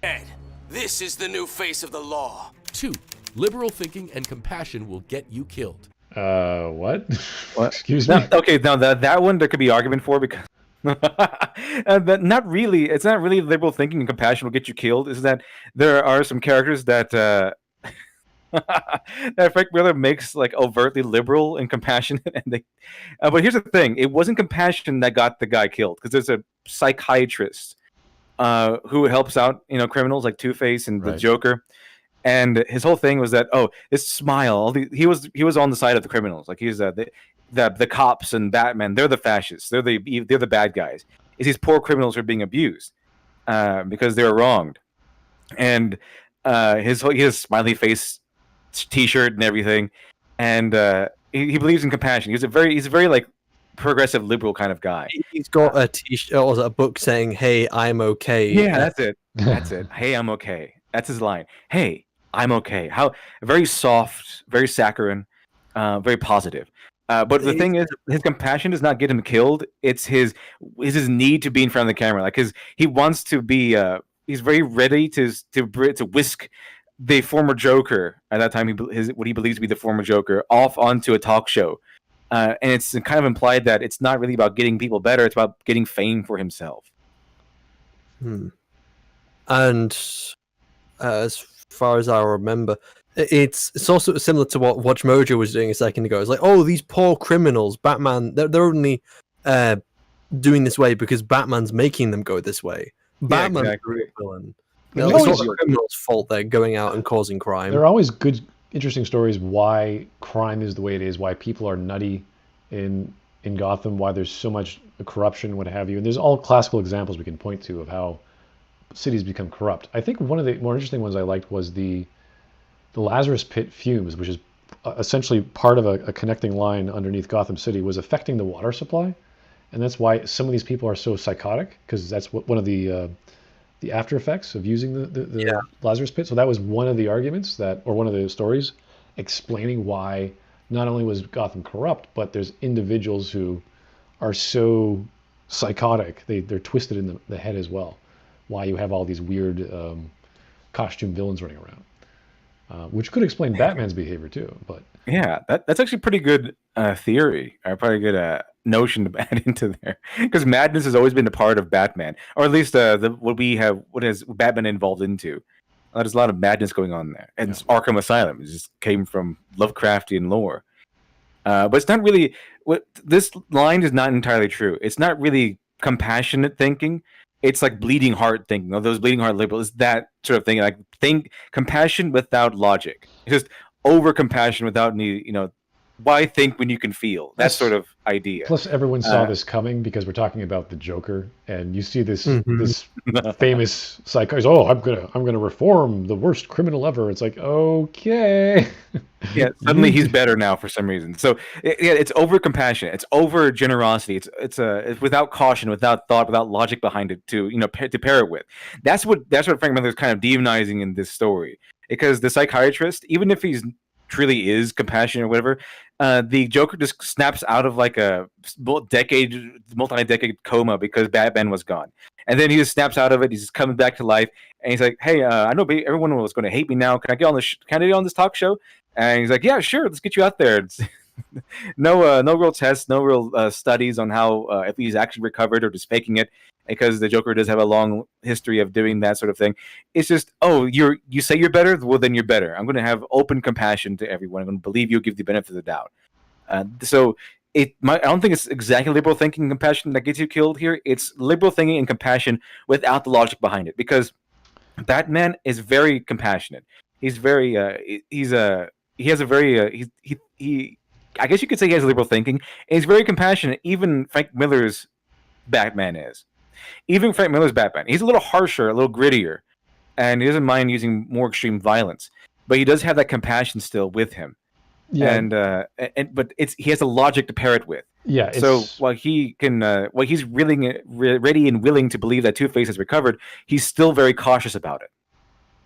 Ed, this is the new face of the law. 2. Liberal thinking and compassion will get you killed. What? What? Excuse Now, me? okay, now that one there could be argument for because that not really. It's not really liberal thinking and compassion will get you killed. Is that there are some characters that that Frank Miller makes like overtly liberal and compassionate, and they. But here's the thing: it wasn't compassion that got the guy killed because there's a psychiatrist who helps out criminals like Two-Face and the Right. Joker. And his whole thing was that his smile. He was on the side of the criminals. Like he's the cops and Batman. They're the fascists. They're the bad guys. It's these poor criminals who are being abused because they were wronged. And he has smiley face T-shirt and everything. And he believes in compassion. He's a very like progressive liberal kind of guy. He's got a T-shirt or a book saying, "Hey, I'm okay." Yeah, that's it. That's it. Hey, I'm okay. That's his line. Hey, I'm okay. How very soft, very saccharine, very positive. But the thing is, his compassion does not get him killed. It's his need to be in front of the camera. Like he wants to be. He's very ready to whisk the former Joker at that time. What he believes to be the former Joker off onto a talk show, and it's kind of implied that it's not really about getting people better. It's about getting fame for himself. And as far as I remember, it's also similar to what WatchMojo was doing a second ago. It's like, oh, these poor criminals, Batman, they're only doing this way because Batman's making them go this way. Batman's exactly. the villain. There's It's not always- the criminals' fault they're going out and causing crime. There are always good, interesting stories why crime is the way it is, why people are nutty in Gotham, why there's so much corruption, what have you. And there's all classical examples we can point to of how cities become corrupt. I think one of the more interesting ones I liked was the Lazarus Pit fumes, which is essentially part of a connecting line underneath Gotham City, was affecting the water supply, and that's why some of these people are so psychotic, because that's one of the after effects of using the Lazarus Pit. So that was one of the arguments or one of the stories explaining why not only was Gotham corrupt, but there's individuals who are so psychotic, they're twisted in the head as well. Why you have all these weird costume villains running around, which could explain Batman's behavior too. But Yeah, that's actually pretty good theory, or probably good notion to add into there, because madness has always been a part of Batman, or at least what has Batman involved into. There's a lot of madness going on there, and it's Arkham Asylum. It just came from Lovecraftian lore, but it's not really. This line is not entirely true. It's not really compassionate thinking. It's like bleeding heart thinking. Those bleeding heart liberals, that sort of thing. Like think compassion without logic. It's just over compassion without any, why think when you can feel? That sort of idea. plus, everyone saw this coming because we're talking about the Joker, and you see this famous psychiatrist. Oh, I'm gonna reform the worst criminal ever. It's like, okay. Yeah, suddenly he's better now for some reason. So it's over compassion. It's over generosity. It's without caution, without thought, without logic behind it to to pair it with. That's what Frank Miller is kind of demonizing in this story, because the psychiatrist, even if he's truly is compassionate or whatever, the Joker just snaps out of like a multi-decade coma because Batman was gone, and then he just snaps out of it. He's just coming back to life, and he's like, "Hey, I know everyone was going to hate me now. Can I get on Can I get on this talk show?" And he's like, "Yeah, sure. Let's get you out there." No real tests, no real studies on how if he's actually recovered or just faking it, because the Joker does have a long history of doing that sort of thing. It's just, you say you're better, well then you're better. I'm going to have open compassion to everyone. I'm going to believe you, give the benefit of the doubt. So I don't think it's exactly liberal thinking and compassion that gets you killed here. It's liberal thinking and compassion without the logic behind it, because Batman is very compassionate. He's very he has a very he I guess you could say he has liberal thinking, and he's very compassionate. Even Frank Miller's Batman is. Even Frank Miller's Batman, he's a little harsher, a little grittier, and he doesn't mind using more extreme violence, but he does have that compassion still with him. Yeah, but he has a logic to pair it with. Yeah. So while he's ready and willing to believe that Two-Face has recovered, he's still very cautious about it.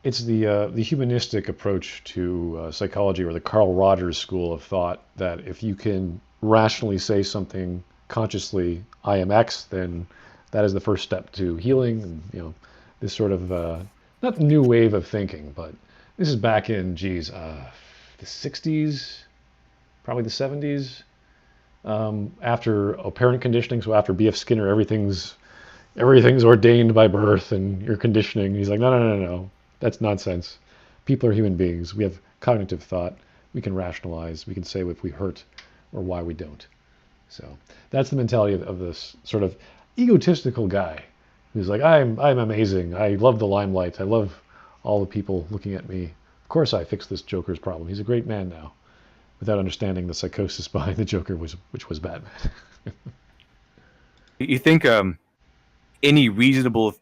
It's the humanistic approach to psychology, or the Carl Rogers school of thought, that if you can rationally say something consciously, I am X, then that is the first step to healing. And, this sort of not new wave of thinking, but this is back in the 60s, probably the 70s, after apparent conditioning. So after B.F. Skinner, everything's ordained by birth and your conditioning. He's like, no, that's nonsense. People are human beings. We have cognitive thought. We can rationalize. We can say if we hurt or why we don't. So that's the mentality of this sort of egotistical guy who's like, I'm amazing. I love the limelight. I love all the people looking at me. Of course I fixed this Joker's problem. He's a great man now, without understanding the psychosis behind the Joker, which was Batman. You think any reasonable,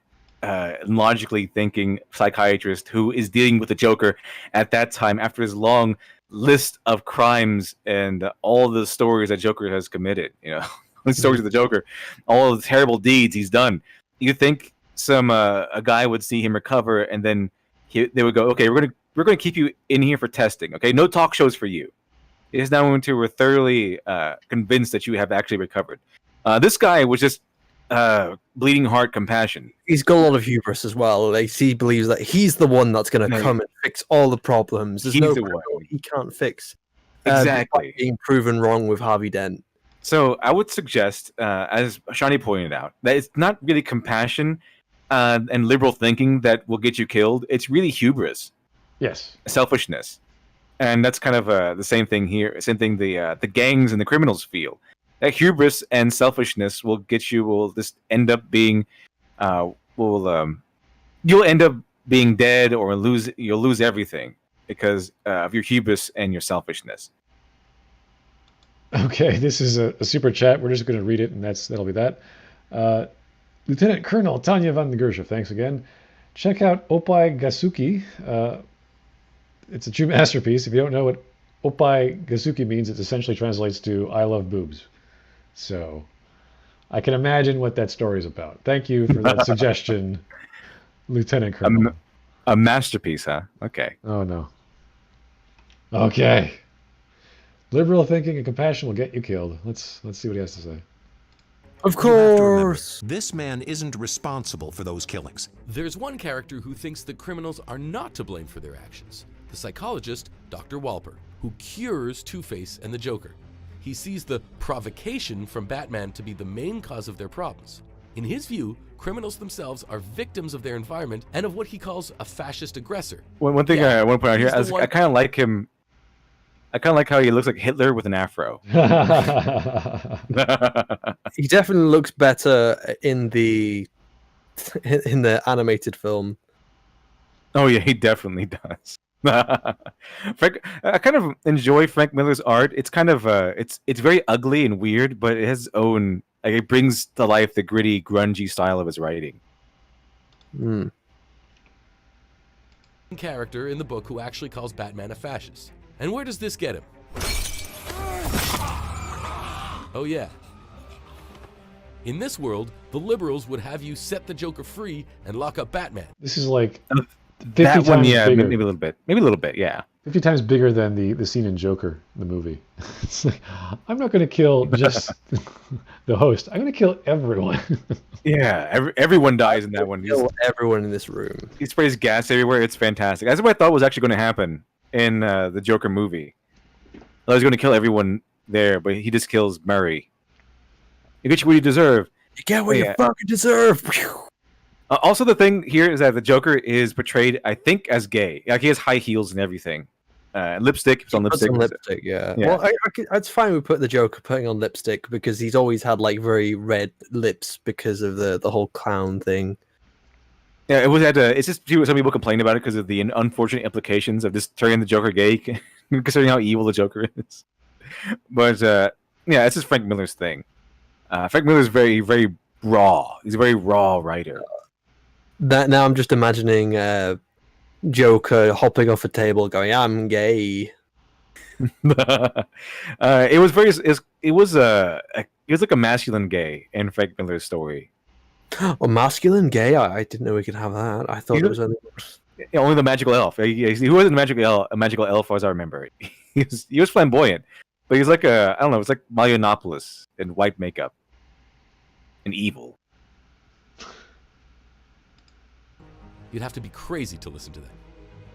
logically thinking psychiatrist who is dealing with the Joker at that time, after his long list of crimes and all the stories that Joker has committed, the stories of the Joker, all the terrible deeds he's done, you think a guy would see him recover and then they would go, okay, we're gonna keep you in here for testing, okay? No talk shows for you. It is now until we're thoroughly convinced that you have actually recovered. This guy was just bleeding heart compassion. He's got a lot of hubris as well. Like, he believes that he's the one that's going to come and fix all the problems. There's no criminal he can't fix. Exactly. Being proven wrong with Harvey Dent. So I would suggest, as Shani pointed out, that it's not really compassion and liberal thinking that will get you killed. It's really hubris. Yes. Selfishness. And that's kind of the same thing here. Same thing the gangs and the criminals feel. That hubris and selfishness will just end up being, you'll end up being dead or you'll lose everything because of your hubris and your selfishness. Okay, this is a super chat. We're just going to read it, and that'll be that. Lieutenant Colonel Tanya van den Gershoff, thanks again. Check out Oppai Gasuki. It's a true masterpiece. If you don't know what Oppai Gasuki means, it essentially translates to I love boobs. So I can imagine what that story is about. Thank you for that suggestion, Lieutenant Colonel. A masterpiece, huh? Okay. Oh, no. Okay. Liberal thinking and compassion will get you killed. Let's see what he has to say. Of course. This man isn't responsible for those killings. There's one character who thinks the criminals are not to blame for their actions. The psychologist, Dr. Walper, who cures Two-Face and the Joker. He sees the provocation from Batman to be the main cause of their problems. In his view, criminals themselves are victims of their environment and of what he calls a fascist aggressor. One thing I want to point out here, I kind of like him. I kind of like how he looks like Hitler with an afro. He definitely looks better in the animated film. Oh yeah, he definitely does. I kind of enjoy Frank Miller's art. It's kind of it's very ugly and weird, but it has its own, like, it brings to life the gritty, grungy style of his writing. Character in the book who actually calls Batman a fascist. And where does this get him? Oh yeah. In this world, the liberals would have you set the Joker free and lock up Batman. This is like 50 that times one, yeah, bigger. maybe a little bit, yeah. 50 times bigger than the scene in Joker, the movie. It's like, I'm not going to kill just the host. I'm going to kill everyone. Yeah, everyone dies in that one. Kill everyone in this room. He sprays gas everywhere. It's fantastic. That's what I thought was actually going to happen in the Joker movie. I was going to kill everyone there, but he just kills Murray. You get what you deserve. You get what you fucking deserve. Also, the thing here is that the Joker is portrayed, I think, as gay. Like, he has high heels and everything. Lipstick. He's on lipstick. Lipstick, yeah. Well, it's fine we put the Joker putting on lipstick because he's always had like very red lips because of the whole clown thing. Yeah, it's just some people complain about it because of the unfortunate implications of just turning the Joker gay, considering how evil the Joker is. But yeah, it's just Frank Miller's thing. Frank Miller's very, very raw. He's a very raw writer. Now I'm just imagining Joker hopping off a table, going, "I'm gay." It was like a masculine gay in Frank Miller's story. Oh, masculine gay? I didn't know we could have that. I thought it was only the magical elf. He wasn't a magical elf, as I remember. He was flamboyant, but he's like I don't know. It's like Malionopoulos in white makeup and evil. You'd have to be crazy to listen to them.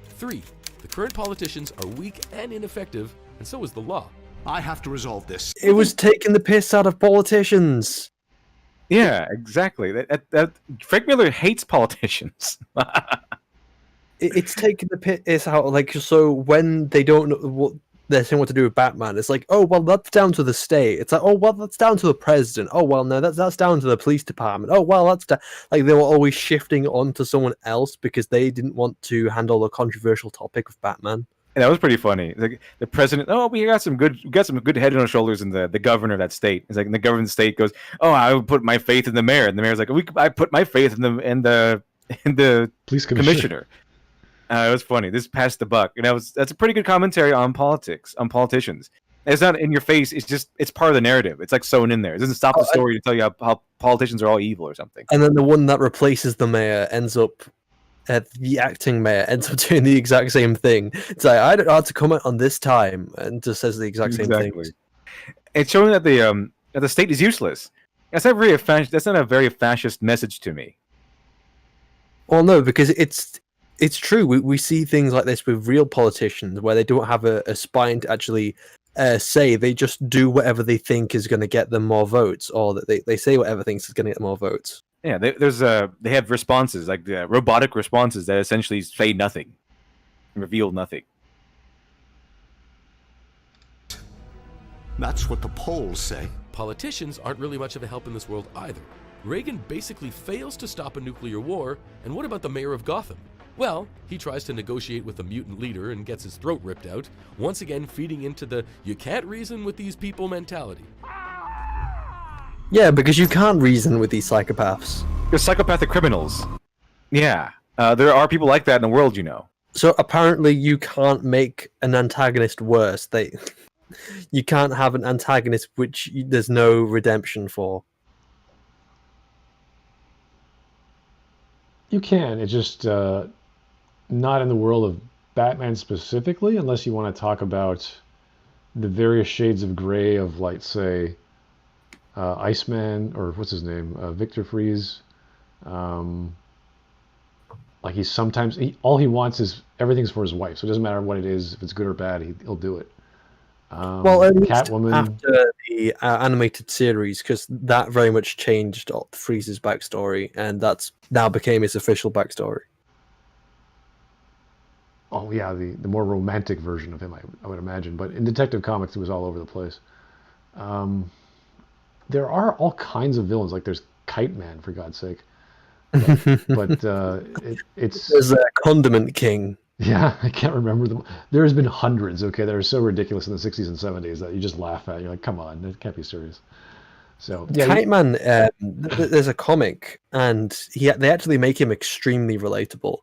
3. The current politicians are weak and ineffective, and so is the law. I have to resolve this. It was taking the piss out of politicians. Yeah, exactly. That Frank Miller hates politicians. It's taking the piss out. Like, so when they don't know what they're saying what to do with Batman, it's like, oh well, that's down to the state. It's like, oh well, that's down to the president. Oh well, no, that's down to the police department. Oh well, like they were always shifting onto someone else because they didn't want to handle the controversial topic of Batman. And that was pretty funny. Like the president, oh, we got some good head on our shoulders, and the governor of that state. It's like, and the governor of the state goes, oh, I would put my faith in the mayor, and the mayor's like, I put my faith in the Police commissioner. It was funny. This passed the buck, and that's a pretty good commentary on politics, on politicians. It's not in your face. It's part of the narrative. It's like sewn in there. It doesn't stop the story to tell you how politicians are all evil or something. And then the one that replaces the mayor ends up. The acting mayor ends up doing the exact same thing. It's like, I don't know how to comment on this time, and just says the exact same thing. It's showing that the state is useless. That's not a very fascist message to me. Well, no, because it's true. We see things like this with real politicians where they don't have a spine to actually say. They just do whatever they think is going to get them more votes, or that they say whatever thinks is going to get more votes. Yeah, they have responses, like robotic responses that essentially say nothing, reveal nothing. That's what the polls say. Politicians aren't really much of a help in this world either. Reagan basically fails to stop a nuclear war, and what about the mayor of Gotham? Well, he tries to negotiate with the mutant leader and gets his throat ripped out, once again feeding into the you can't reason with these people mentality. Yeah, because you can't reason with these psychopaths. They're psychopathic criminals. Yeah, there are people like that in the world, you know. So apparently you can't make an antagonist worse. You can't have an antagonist which there's no redemption for. You can. It's just not in the world of Batman specifically, unless you want to talk about the various shades of gray of, like, say, Iceman, or what's his name, Victor Freeze. Like, he's sometimes all he wants is everything's for his wife, so it doesn't matter what it is, if it's good or bad, he'll do it. Well, at least Catwoman, after the animated series, because that very much changed Freeze's backstory, and that's now became his official backstory. Oh yeah, the more romantic version of him, I would imagine. But in Detective Comics, it was all over the place. There are all kinds of villains. Like there's Kite Man, for God's sake. But it's there's a Condiment King. Yeah, I can't remember them. There's been hundreds. Okay, that are so ridiculous in the 60s and 70s that you just laugh at. You're like, come on, that can't be serious. So yeah, Kite Man. There's a comic, and they actually make him extremely relatable.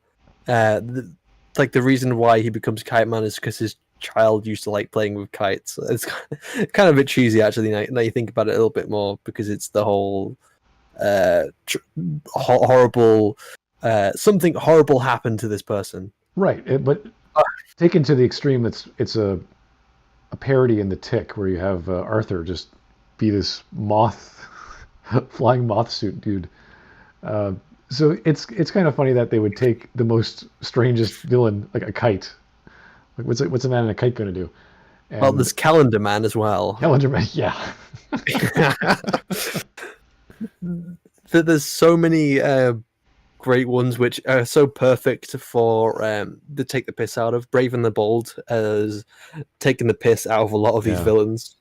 Like the reason why he becomes Kite Man is because his child used to like playing with kites. It's kind of a bit cheesy actually. Now you think about it a little bit more, because it's the whole horrible something horrible happened to this person. Right, but taken to the extreme, it's a parody in The Tick, where you have Arthur just be this flying moth suit dude. So it's kind of funny that they would take the most strangest villain, like a kite. Like what's a man in a kite going to do? And well, there's Calendar Man as well. Calendar Man, yeah. There's so many great ones which are so perfect for to take the piss out of. Brave and the Bold has taken the piss out of a lot of these villains.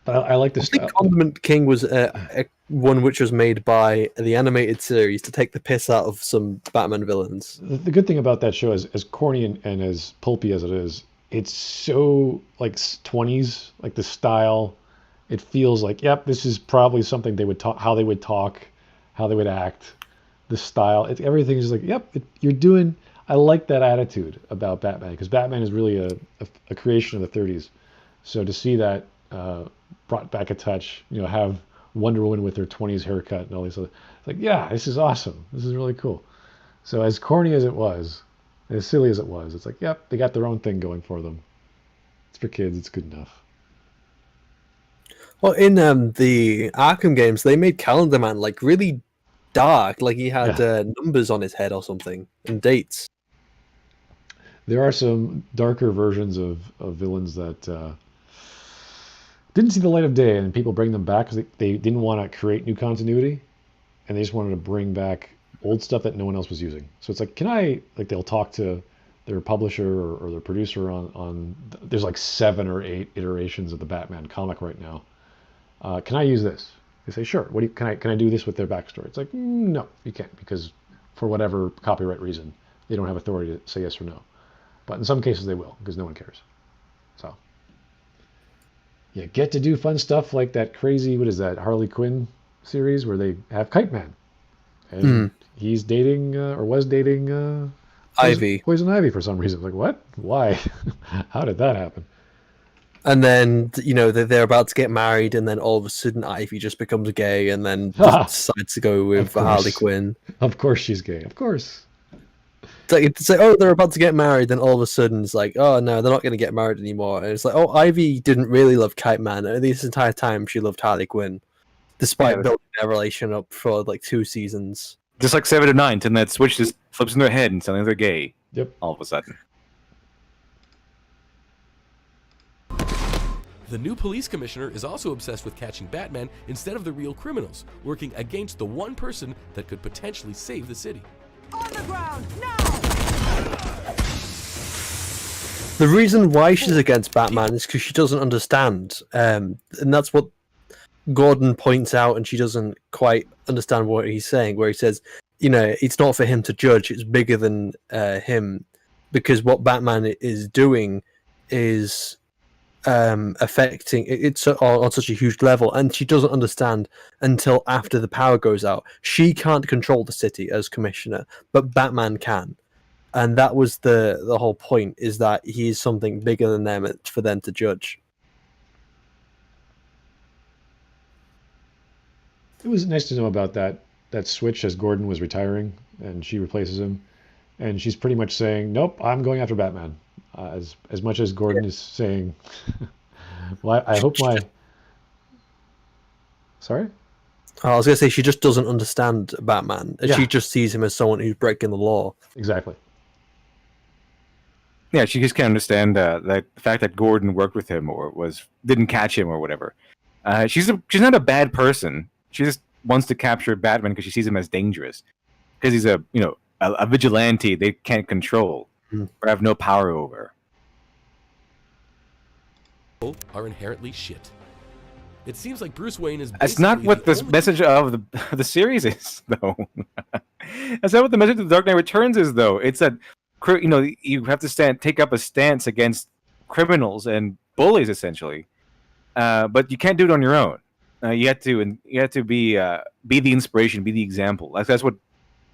But I like this. I think Condiment King was one which was made by the animated series to take the piss out of some Batman villains. The good thing about that show is, as corny and as pulpy as it is, it's so like 20s, like the style. It feels like, yep, this is probably something they would talk, how they would talk, how they would act, the style. Everything is like, yep, you're doing. I like that attitude about Batman, because Batman is really a creation of the 30s. So to see that brought back a touch, have Wonder Woman with her 20s haircut and all these other, it's like, yeah, this is awesome. This is really cool. So as corny as it was, as silly as it was, it's like, yep, they got their own thing going for them. It's for kids. It's good enough. Well, in the Arkham games, they made Calendar Man like really dark, like he had numbers on his head or something, and dates. There are some darker versions of villains that didn't see the light of day, and people bring them back because they didn't want to create new continuity, and they just wanted to bring back old stuff that no one else was using. So it's like, can I, like, they'll talk to their publisher or their producer on there's like 7 or 8 iterations of the Batman comic right now. Can I use this? They say, sure. What do you, can I do this with their backstory? It's like, no, you can't, because for whatever copyright reason, they don't have authority to say yes or no. But in some cases they will, because no one cares. So you get to do fun stuff like that crazy, what is that, Harley Quinn series where they have Kite Man. And he's dating, or was dating, Ivy. Poison Ivy for some reason. Like, what? Why? How did that happen? And then, you know, they're about to get married, and then all of a sudden Ivy just becomes gay and then decides to go with Harley Quinn. Of course she's gay. Of course. It's like, oh, they're about to get married, then all of a sudden it's like, oh, no, they're not going to get married anymore. And it's like, oh, Ivy didn't really love Kite Man. And this entire time she loved Harley Quinn, despite building their relation up for like 2 seasons. Just like 7 to 9, and that switch just flips in their head and suddenly they're gay. Yep. All of a sudden. The new police commissioner is also obsessed with catching Batman instead of the real criminals, working against the one person that could potentially save the city. On the ground, now! The reason why she's against Batman is because she doesn't understand. And that's what Gordon points out, and she doesn't quite understand what he's saying, where he says, you know, it's not for him to judge, it's bigger than him, because what Batman is doing is affecting it's on such a huge level, and she doesn't understand until after the power goes out. She can't control the city as commissioner, but Batman can, and that was the whole point, is that he is something bigger than them for them to judge. It was nice to know about that switch as Gordon was retiring and she replaces him, and she's pretty much saying, nope, I'm going after Batman. As much as Gordon is saying, well, I hope my... Sorry? I was going to say, she just doesn't understand Batman. Yeah. She just sees him as someone who's breaking the law. Exactly. Yeah, she just can't understand the fact that Gordon worked with him or didn't catch him or whatever. She's not a bad person. She just wants to capture Batman because she sees him as dangerous. Because he's a vigilante they can't control or have no power over. Are inherently shit. It seems like Bruce Wayne is. That's not what the message of the series is, though. That's not what the message of the Dark Knight Returns is, though. It's that you have to take up a stance against criminals and bullies, essentially. But you can't do it on your own. You have to be the inspiration, be the example. That's what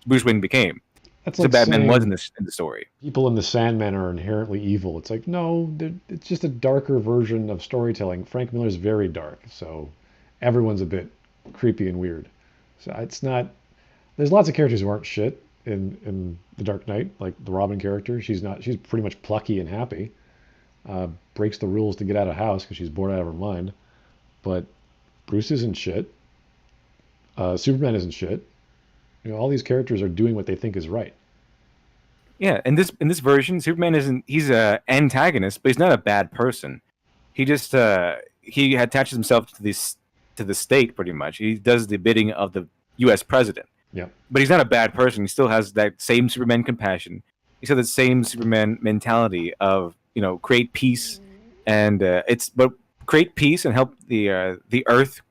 Bruce Wayne became. That's so like Batman was in the story. People in the Sandman are inherently evil. It's like, no, it's just a darker version of storytelling. Frank Miller's very dark, so everyone's a bit creepy and weird. So it's not. There's lots of characters who aren't shit in the Dark Knight, like the Robin character. She's pretty much plucky and happy. Breaks the rules to get out of house because she's bored out of her mind. But Bruce isn't shit. Superman isn't shit. All these characters are doing what they think is right. Yeah, in this version, Superman he's an antagonist, but he's not a bad person. He just he attaches himself to the state pretty much. He does the bidding of the U.S. president. Yeah. But he's not a bad person. He still has that same Superman compassion. He still has the same Superman mentality of create peace, and create peace and help the Earth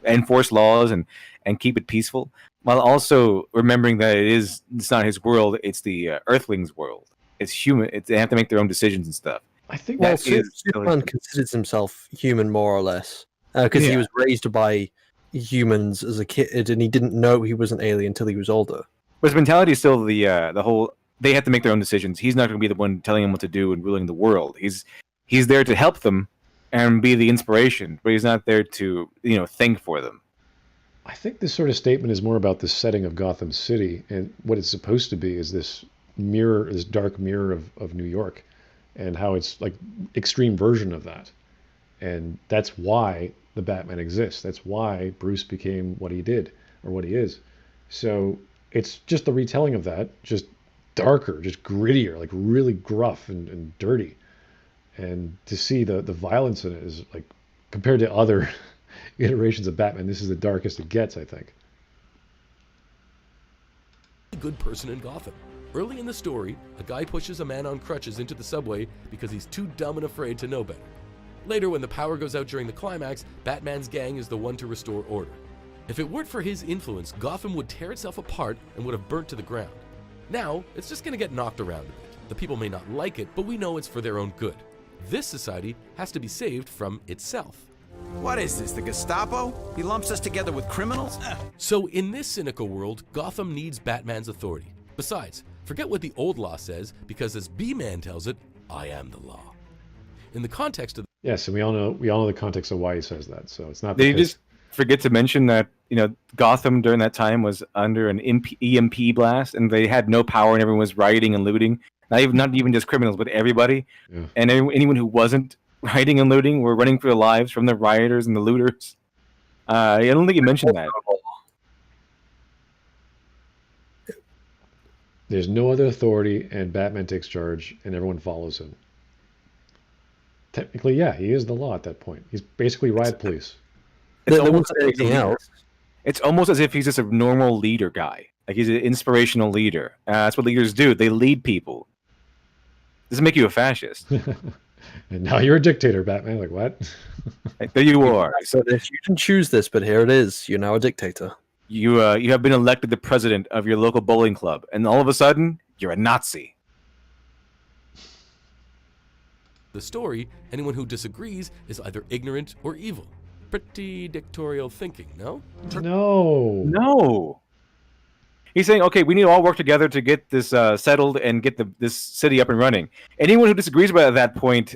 enforce laws and keep it peaceful, while also remembering that it's not his world, it's the Earthlings' world. It's human. They have to make their own decisions and stuff. I think Superman considers himself human, more or less, because he was raised by humans as a kid, and he didn't know he was an alien until he was older. But his mentality is still the whole. They have to make their own decisions. He's not going to be the one telling them what to do and ruling the world. He's there to help them and be the inspiration, but he's not there to think for them. I think this sort of statement is more about the setting of Gotham City, and what it's supposed to be is this mirror, this dark mirror of New York, and how it's like extreme version of that. And that's why the Batman exists. That's why Bruce became what he did, or what he is. So it's just the retelling of that, just darker, just grittier, like really gruff and dirty. And to see the violence in it is like compared to other iterations of Batman, this is the darkest it gets, I think. Good person in Gotham. Early in the story, a guy pushes a man on crutches into the subway because he's too dumb and afraid to know better. Later, when the power goes out during the climax, Batman's gang is the one to restore order. If it weren't for his influence, Gotham would tear itself apart and would have burnt to the ground. Now, it's just gonna get knocked around a bit. The people may not like it, but we know it's for their own good. This society has to be saved from itself. What is this, the Gestapo? He lumps us together with criminals? So in this cynical world, Gotham needs Batman's authority. Besides, forget what the old law says, because as B-Man tells it, I am the law. In the context of Yes, and we all know the context of why he says that. So it's not. Did you because- just forget to mention that Gotham during that time was under an EMP blast, and they had no power, and everyone was rioting and looting. Not even just criminals, but everybody. Yeah. And anyone who wasn't rioting and looting were running for their lives from the rioters and the looters. I don't think you mentioned that. There's no other authority, and Batman takes charge, and everyone follows him. Technically, yeah, he is the law at that point. He's basically riot police. It's There almost wasn't anything else. It's almost as if he's just a normal leader guy. Like he's an inspirational leader. That's what leaders do. They lead people. Doesn't make you a fascist. And now you're a dictator, Batman. Like, what? Like, there you are. So you didn't choose this, but here it is. You're now a dictator. You have been elected the president of your local bowling club, and all of a sudden, you're a Nazi. the story, anyone who disagrees is either ignorant or evil. Pretty dictatorial thinking, no? No. No. He's saying, okay, we need to all work together to get this settled and get this city up and running. Anyone who disagrees with it at that point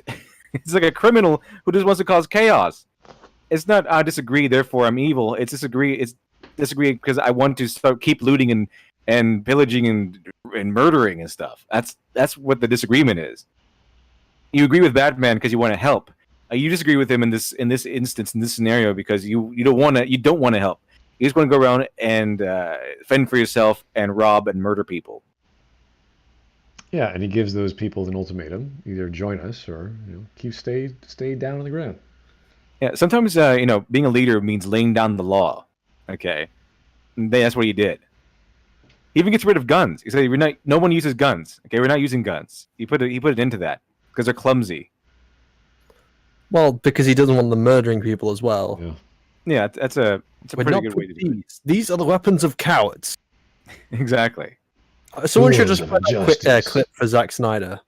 is like a criminal who just wants to cause chaos. It's not I disagree, therefore I'm evil. It's disagree because I want to keep looting and pillaging and murdering and stuff. That's what the disagreement is. You agree with Batman because you want to help. You disagree with him in this instance, in this scenario, because you don't want to help. You just want to go around and fend for yourself and rob and murder people. Yeah, and he gives those people an ultimatum: either join us or stay down on the ground. Yeah, sometimes being a leader means laying down the law. Okay, and that's what he did. He even gets rid of guns. He said, "No one uses guns. Okay, we're not using guns." He put it into that because they're clumsy. Well, because he doesn't want them murdering people as well. Yeah. Yeah, it's a We're pretty not good way to do it. These are the weapons of cowards. Exactly. Someone should Tools just of put a quick justice. clip for Zack Snyder.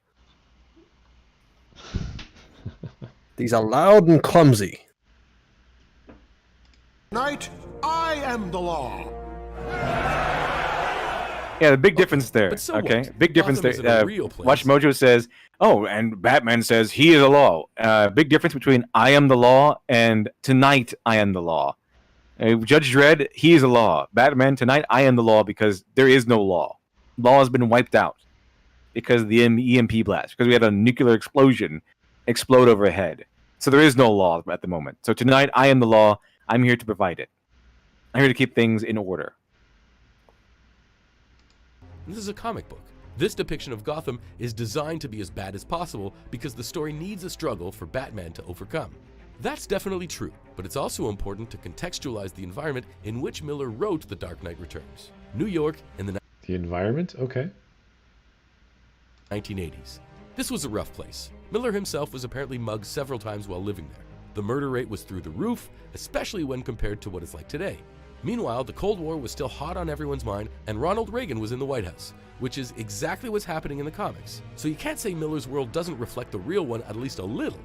These are loud and clumsy. Tonight, I am the law. Yeah, the big difference there. But so okay, what? big difference Gotham there. isn't a real place. WatchMojo says, "Oh, and Batman says he is the law." Big difference between "I am the law" and "Tonight I am the law." Judge Dredd, he is the law. Batman, tonight I am the law because there is no law. Law has been wiped out because of the EMP blast, because we had a nuclear explosion explode overhead. So there is no law at the moment. So tonight I am the law. I'm here to provide it. I'm here to keep things in order. This is a comic book. This depiction of Gotham is designed to be as bad as possible because the story needs a struggle for Batman to overcome. That's definitely true, but it's also important to contextualize the environment in which Miller wrote The Dark Knight Returns. New York in the The environment? Okay. 1980s. This was a rough place. Miller himself was apparently mugged several times while living there. The murder rate was through the roof, especially when compared to what it's like today. Meanwhile, the Cold War was still hot on everyone's mind, and Ronald Reagan was in the White House, which is exactly what's happening in the comics. So you can't say Miller's world doesn't reflect the real one at least a little.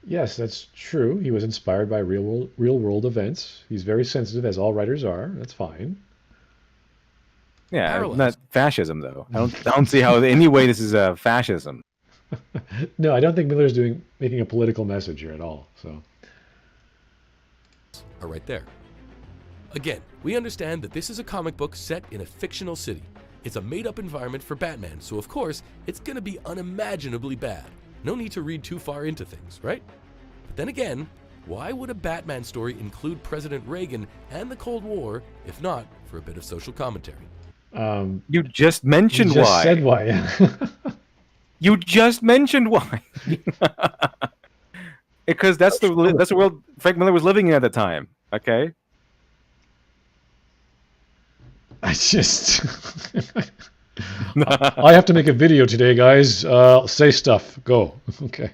Yes, that's true. He was inspired by real world events. He's very sensitive, as all writers are. That's fine. Yeah, Parallels. not fascism though. I don't see how in any way this is fascism. No, I don't think Miller's making a political message here at all. So Are right there. Again, we understand that this is a comic book set in a fictional city. It's a made-up environment for Batman, so of course, it's gonna be unimaginably bad. No need to read too far into things, right? But then again, why would a Batman story include President Reagan and the Cold War, if not for a bit of social commentary? You just mentioned you just why. said why. You just mentioned why. Because that's the world Frank Miller was living in at the time. Okay. I just. I have to make a video today, guys. Say stuff. Go. Okay.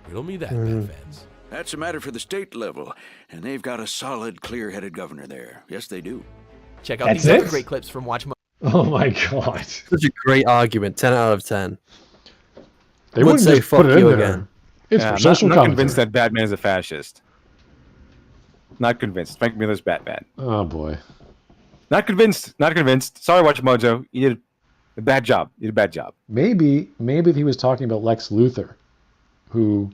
Riddle me that, Bat fans. That's a matter for the state level, and they've got a solid, clear-headed governor there. Yes, they do. Check out That's these other it? great clips from WatchMojo. Oh my god. Such a great argument. 10 out of 10. They Would wouldn't say just put fuck it in you there. again. It's Yeah, for I'm social not commentary. convinced that Batman is a fascist. Not convinced. Frank Miller's Batman. Oh boy. Not convinced. Not convinced. Sorry, WatchMojo. You did a bad job. You did a bad job. Maybe he was talking about Lex Luthor, who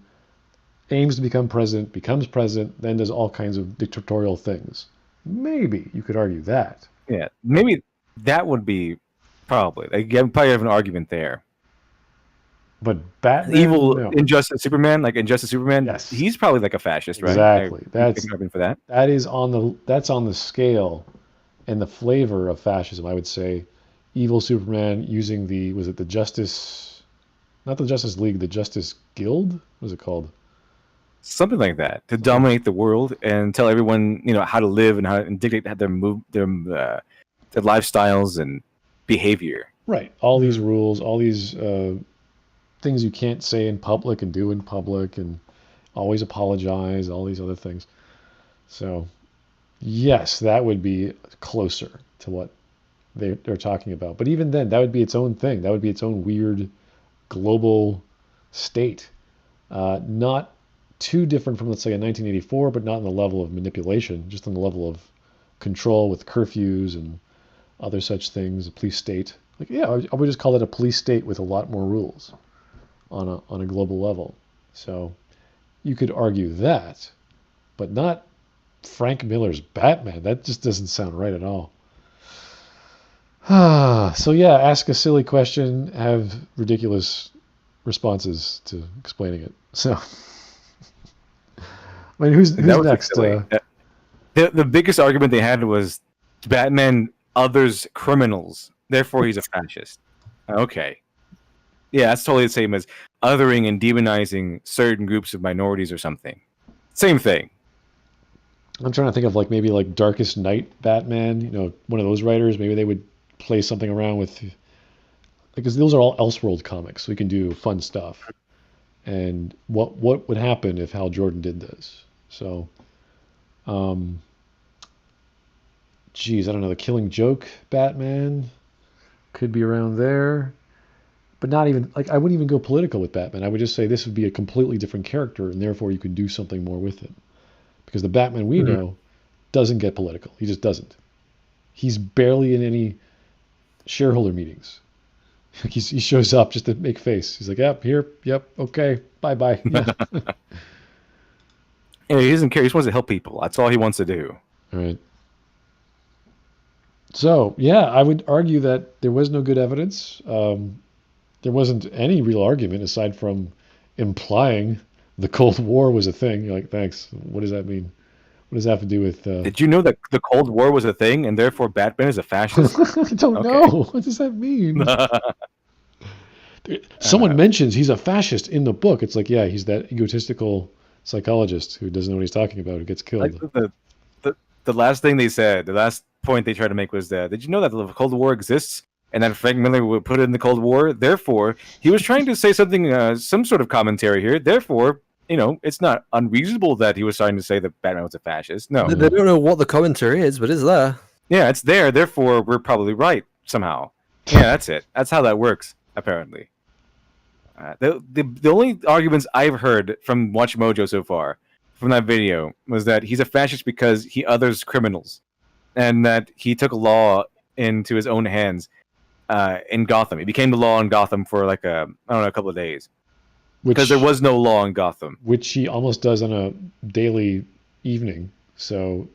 aims to become president, becomes president, then does all kinds of dictatorial things. Maybe you could argue that. Yeah, maybe that would be probably. Like, you probably have an argument there. But Batman, Evil no. Injustice Superman, like Injustice Superman, Yes. he's probably like a fascist, right? Exactly. That's an argument for that. that's on the scale and the flavor of fascism. I would say, evil Superman using the Justice, not the Justice League, the Justice Guild. What was it called? Something like that, to dominate the world and tell everyone, how to live and dictate their lifestyles and behavior. Right. All these rules, all these things you can't say in public and do in public, and always apologize, all these other things. So, yes, that would be closer to what they're talking about. But even then, that would be its own thing. That would be its own weird global state. Not too different from, let's say, a 1984, but not on the level of manipulation, just on the level of control with curfews and other such things, a police state. Like, yeah, I would just call it a police state with a lot more rules on a global level. So you could argue that, but not Frank Miller's Batman. That just doesn't sound right at all. So yeah, ask a silly question, have ridiculous responses to explaining it. So, I mean, who's next? The biggest argument they had was Batman others criminals, therefore he's a fascist. Okay. Yeah, that's totally the same as othering and demonizing certain groups of minorities or something. Same thing. I'm trying to think of maybe Darkest Night Batman, one of those writers. Maybe they would play something around with, because those are all Elseworld comics, so we can do fun stuff. And what would happen if Hal Jordan did this? So, geez, I don't know. The Killing Joke Batman could be around there. But not even, I wouldn't even go political with Batman. I would just say this would be a completely different character, and therefore you could do something more with it. Because the Batman we know doesn't get political. He just doesn't. He's barely in any shareholder meetings. He shows up just to make face. He's like, yep, here, yep, okay, bye-bye. Yeah. Yeah, he doesn't care. He just wants to help people. That's all he wants to do. All right. So, yeah, I would argue that there was no good evidence. There wasn't any real argument aside from implying the Cold War was a thing. You're like, thanks. What does that mean? What does that have to do with... Did you know that the Cold War was a thing and therefore Batman is a fascist? I don't know. What does that mean? Someone mentions he's a fascist in the book. It's like, yeah, he's that egotistical psychologist who doesn't know what he's talking about, who gets killed. The last thing they said, the last point they tried to make was that, did you know that the Cold War exists? And then Frank Miller would put it in the Cold War. Therefore, he was trying to say something, some sort of commentary here. Therefore, it's not unreasonable that he was trying to say that Batman was a fascist. No. They don't know what the commentary is, but it's there. Yeah, it's there. Therefore, we're probably right somehow. Yeah, that's it. That's how that works, apparently. The only arguments I've heard from WatchMojo so far, from that video, was that he's a fascist because he others criminals. And that he took law into his own hands. In Gotham. He became the law in Gotham for a couple of days. Because there was no law in Gotham. Which he almost does on a daily evening. So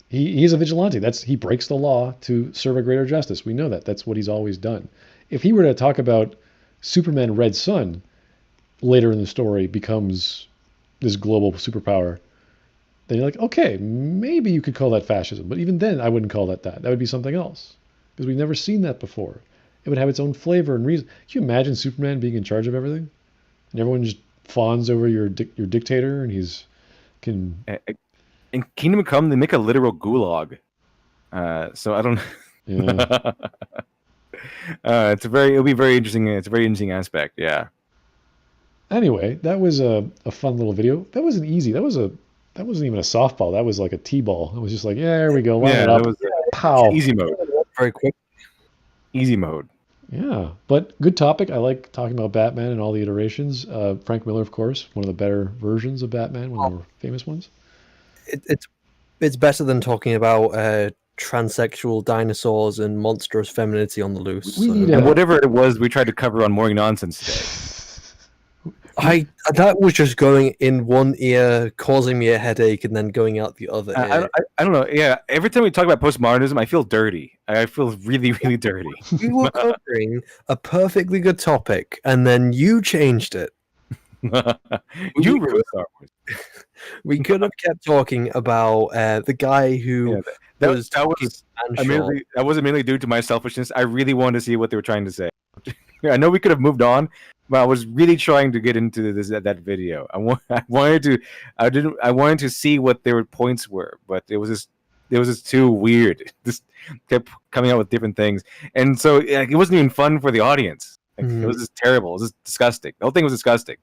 he's a vigilante. He breaks the law to serve a greater justice. We know that. That's what he's always done. If he were to talk about Superman Red Sun later in the story becomes this global superpower, then you're like, okay, maybe you could call that fascism. But even then, I wouldn't call that. That would be something else. Because we've never seen that before. It would have its own flavor and reason. Can you imagine Superman being in charge of everything? and everyone just fawns over your dictator, and he's can. In Kingdom Come, they make a literal gulag. So I don't. Yeah. It'll be very interesting. It's a very interesting aspect. Yeah. Anyway, that was a fun little video. That wasn't easy. That wasn't even a softball. That was like a T-ball. It was just like, yeah, there we go. Line it up. That was Pow. easy mode. Very quick. Easy mode. Yeah, but good topic. I like talking about Batman and all the iterations. Frank Miller, of course, one of the better versions of Batman, one of the more famous ones. It's better than talking about transsexual dinosaurs and monstrous femininity on the loose. And whatever it was we tried to cover on Morning Nonsense today. That was just going in one ear, causing me a headache, and then going out the other ear. I don't know. Yeah, every time we talk about postmodernism, I feel dirty. I feel really, really dirty. We were covering a perfectly good topic, and then you changed it. You ruined Star Wars. We could have kept talking about the guy who that wasn't mainly due to my selfishness. I really wanted to see what they were trying to say. I know we could have moved on, but I was really trying to get into that video. I wanted to see what their points were, but it was just too weird. It just kept coming out with different things, and so it wasn't even fun for the audience. It was just terrible. It was just disgusting. The whole thing was disgusting.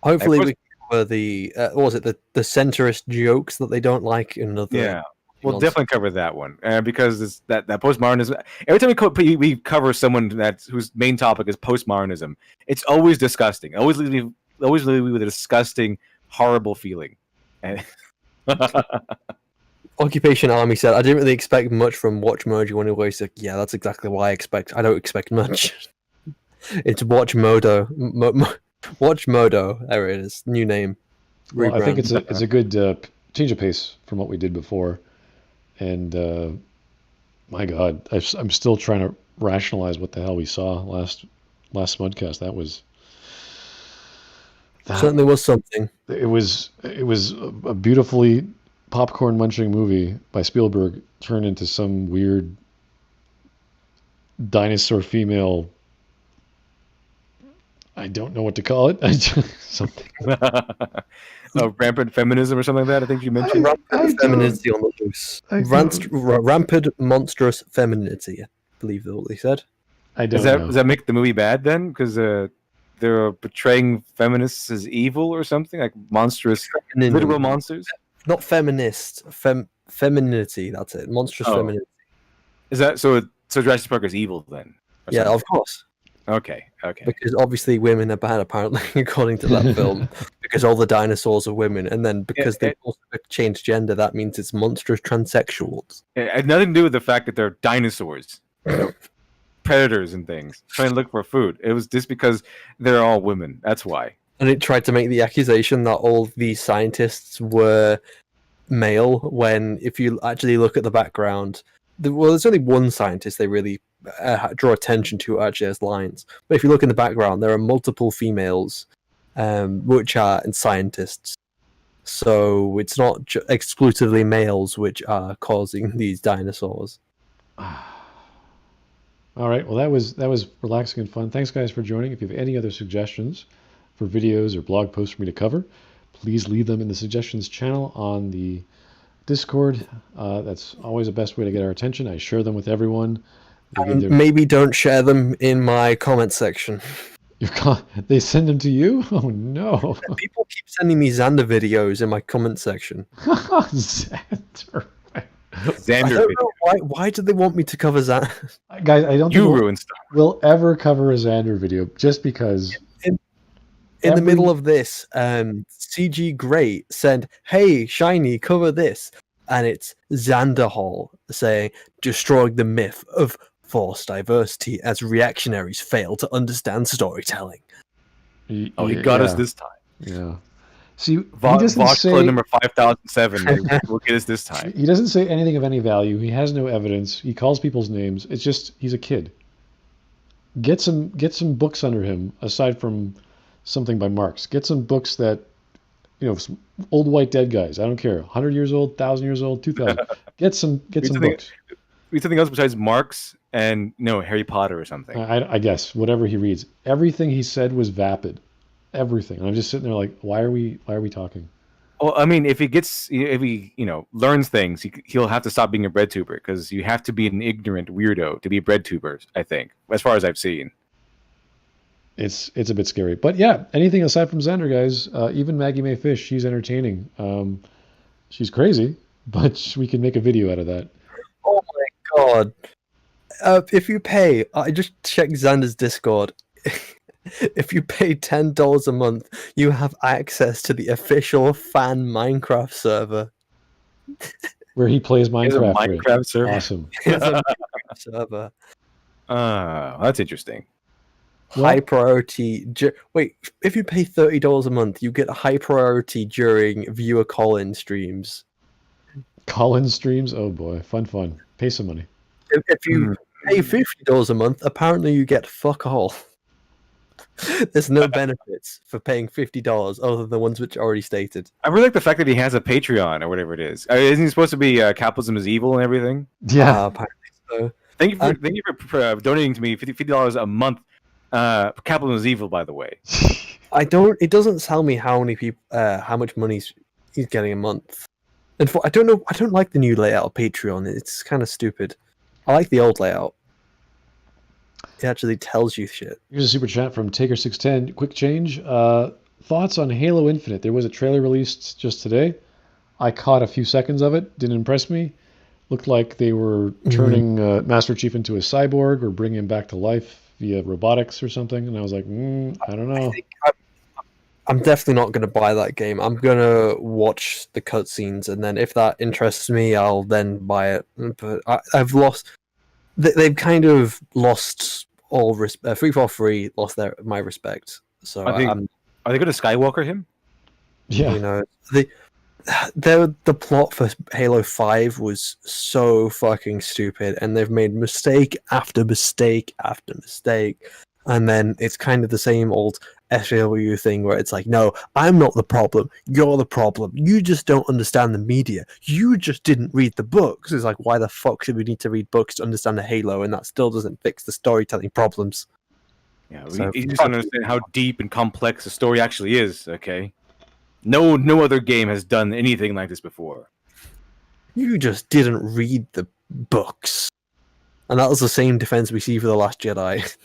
Hopefully, we cover the what was it the centrist jokes that they don't like in another. Yeah. We'll definitely cover that one because that postmodernism. Every time we cover someone whose main topic is postmodernism, it's always disgusting. It always leaves me with a disgusting, horrible feeling. Occupation Army said, "I didn't really expect much from WatchMojo anyway." So yeah, that's exactly why I don't expect much. It's WatchMojo. WatchMojo. There it is. New name. Well, I think it's a good change of pace from what we did before. And my God, I'm still trying to rationalize what the hell we saw last Smudcast. That certainly was something. It was a beautifully popcorn munching movie by Spielberg turned into some weird dinosaur female. I don't know what to call it. Something. Rampant feminism or something like that. I think you mentioned rampant femininity on the loose. Rampant monstrous femininity. I believe that's what they said. I don't know. Does that make the movie bad then? Because they're portraying feminists as evil or something, like monstrous, literal monsters. Not feminist. Femininity. That's it. Monstrous femininity. Is that so? So Jurassic Park is evil then? Yeah, of course. Okay. Because obviously women are bad, apparently, according to that film, because all the dinosaurs are women, and then because they also changed gender, that means it's monstrous transsexuals. It had nothing to do with the fact that they're dinosaurs, predators and things, trying to look for food. It was just because they're all women. That's why. And it tried to make the accusation that all these scientists were male, when if you actually look at the background, there's only one scientist they really draw attention to actually as lines. But if you look in the background, there are multiple females, which are scientists. So it's not exclusively males which are causing these dinosaurs. All right. Well, that was relaxing and fun. Thanks, guys, for joining. If you have any other suggestions for videos or blog posts for me to cover, please leave them in the suggestions channel on the Discord. That's always the best way to get our attention. I share them with everyone. Maybe don't share them in my comment section. They send them to you? Oh no! People keep sending me Xander videos in my comment section. Xander. I don't know why do they want me to cover Xander? Guys, I don't think ruined stuff. We'll ever cover a Xander video just because. In the middle of this, CG Great said, "Hey, Shiny, cover this," and it's Xander Hall saying, "Destroying the myth of forced diversity as reactionaries fail to understand storytelling." He got us this time. Yeah. See, Vox Club number 5007 will get us this time. He doesn't say anything of any value. He has no evidence. He calls people's names. It's just he's a kid. Get some books under him aside from something by Marx. Get some books that, some old white dead guys. I don't care. 100 years old, 1,000 years old, 2,000. Get some books. Read something else besides Marx and Harry Potter or something. I guess whatever he reads. Everything he said was vapid, everything. And I'm just sitting there like, why are we talking? Well, I mean, if he learns things, he'll have to stop being a bread tuber because you have to be an ignorant weirdo to be a bread tuber. I think, as far as I've seen, it's a bit scary. But yeah, anything aside from Xander, guys. Even Maggie Mae Fish, she's entertaining. She's crazy, but we can make a video out of that. Oh my god! If you pay, I just checked Xander's Discord. If you pay $10 a month, you have access to the official fan Minecraft server. Where he plays Minecraft. Minecraft server. Awesome. It's a Minecraft server. That's interesting. High priority. Wait, if you pay $30 a month, you get high priority during viewer call-in streams. Call-in streams? Oh boy, fun. Pay some money. If you pay $50 a month, apparently you get fuck all. There's no benefits for paying $50 other than the ones which are already stated. I really like the fact that he has a Patreon or whatever it is. Isn't he supposed to be capitalism is evil and everything? Yeah, apparently so. Thank you for donating to me $50 a month. Capitalism is evil, by the way. It doesn't tell me how many people, how much money he's getting a month. And I don't know. I don't like the new layout of Patreon. It's kind of stupid. I like the old layout. It actually tells you shit. Here's a super chat from Taker610. Quick change. Thoughts on Halo Infinite? There was a trailer released just today. I caught a few seconds of it. Didn't impress me. Looked like they were turning Master Chief into a cyborg or bringing him back to life via robotics or something. And I was like, I don't know. I'm definitely not going to buy that game. I'm going to watch the cutscenes, and then if that interests me, I'll then buy it. But I've lost... They've kind of lost all respect. 343 lost my respect. So are they going to Skywalker him? Yeah. You know, the plot for Halo 5 was so fucking stupid, and they've made mistake after mistake after mistake. And then it's kind of the same old SJW thing where it's like, no, I'm not the problem. You're the problem. You just don't understand the media. You just didn't read the books. It's like, why the fuck should we need to read books to understand a Halo? And that still doesn't fix the storytelling problems. Yeah, you just don't understand how deep and complex the story actually is, okay? No other game has done anything like this before. You just didn't read the books. And that was the same defense we see for The Last Jedi.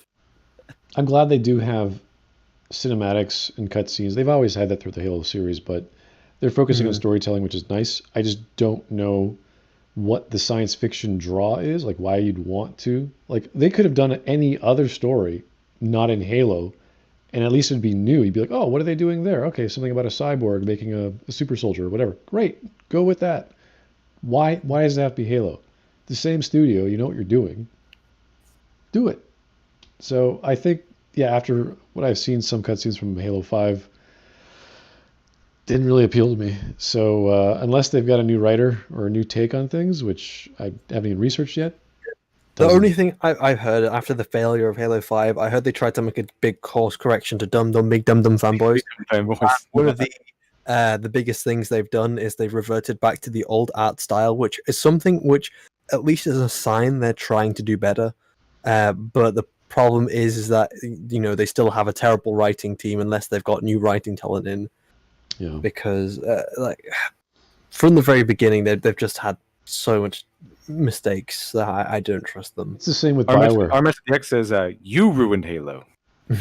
I'm glad they do have cinematics and cutscenes. They've always had that through the Halo series, but they're focusing on storytelling, which is nice. I just don't know what the science fiction draw is, like why you'd want to. Like, they could have done any other story, not in Halo, and at least it'd be new. You'd be like, oh, what are they doing there? Okay, something about a cyborg making a super soldier or whatever. Great, go with that. Why does it have to be Halo? The same studio, you know what you're doing. Do it. So I think, yeah, after what I've seen, some cutscenes from Halo 5 didn't really appeal to me. So unless they've got a new writer or a new take on things, which I haven't even researched yet. The only thing I've heard after the failure of Halo 5, I heard they tried to make a big course correction to big Dum Dum fanboys. One of the biggest things they've done is they've reverted back to the old art style, which is something which at least is a sign they're trying to do better. But the problem is that, you know, they still have a terrible writing team unless they've got new writing talent in. Yeah. Because like from the very beginning, they've just had so much mistakes that I don't trust them. It's the same with Bioware. RMSDX says, you ruined Halo. It's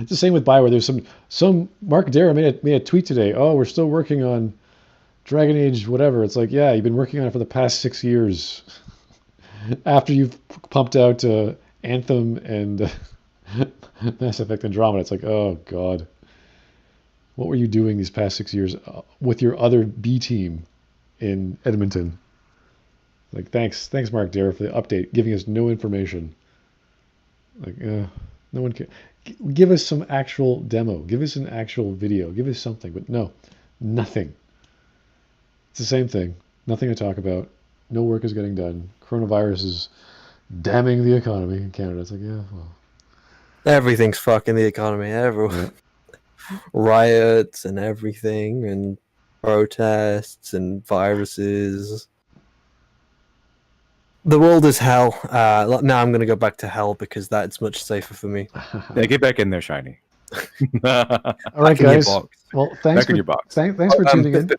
the same with Bioware. There's some Mark Dara made a tweet today. Oh, we're still working on Dragon Age, whatever. It's like, yeah, you've been working on it for the past 6 years. After you've pumped out Anthem and Mass Effect Andromeda, it's like, oh god, what were you doing these past 6 years with your other B team in Edmonton? Like, thanks Mark Dara for the update, giving us no information. Like, no one can give us some actual demo, give us an actual video, give us something, but no, nothing. It's the same thing. Nothing to talk about. No work is getting done. Coronavirus is damning the economy in Canada. It's like, yeah, well, everything's fucking the economy. Everyone, riots and everything, and protests and viruses. The world is hell. Now I'm going to go back to hell because that's much safer for me. Yeah, get back in there, Shiny. All right, in your guys. box. Well, thanks Back in for your box. Thanks for tuning in.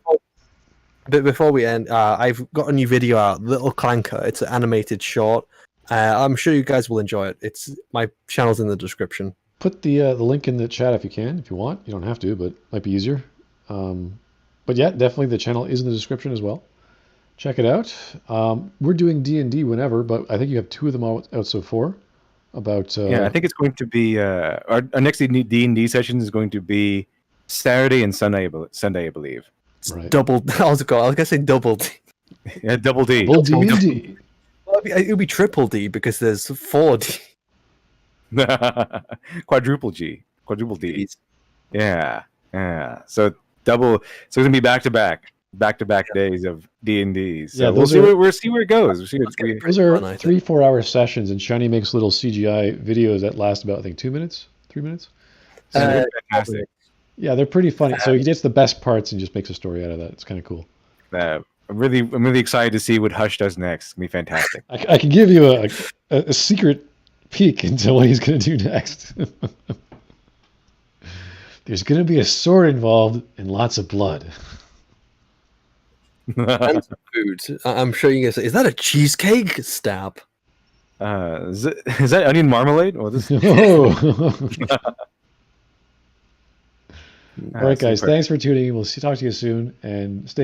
Before we end, I've got a new video out, Little Clanker. It's an animated short. I'm sure you guys will enjoy it. My channel's in the description. Put the link in the chat if you can, if you want. You don't have to, but it might be easier. But yeah, definitely the channel is in the description as well. Check it out. We're doing D&D whenever, but I think you have 2 of them out so far. About Yeah, I think it's going to be our next D&D session is going to be Saturday and Sunday, I believe. right. Double. I was gonna say double D. Yeah, double D. Well, D&D. Well, it'll be triple D because there's 4D. Quadruple D. Yeah. So double. So it's gonna be back to back days of D&D. So Yeah, we'll see where it goes. Those are 3-4 hour sessions, and Shiny makes little CGI videos that last about, I think, 2 minutes, 3 minutes. fantastic. Yeah, they're pretty funny. So he gets the best parts and just makes a story out of that. It's kind of cool. I'm really excited to see what Hush does next. It's gonna be fantastic. I can give you a secret peek into what he's going to do next. There's going to be a sword involved and lots of blood. And some food. I'm sure you guys say, is that a cheesecake? Stab. Is that onion marmalade? Or this? Oh. All right, guys. Super. Thanks for tuning in. We'll talk to you soon, and stay cool.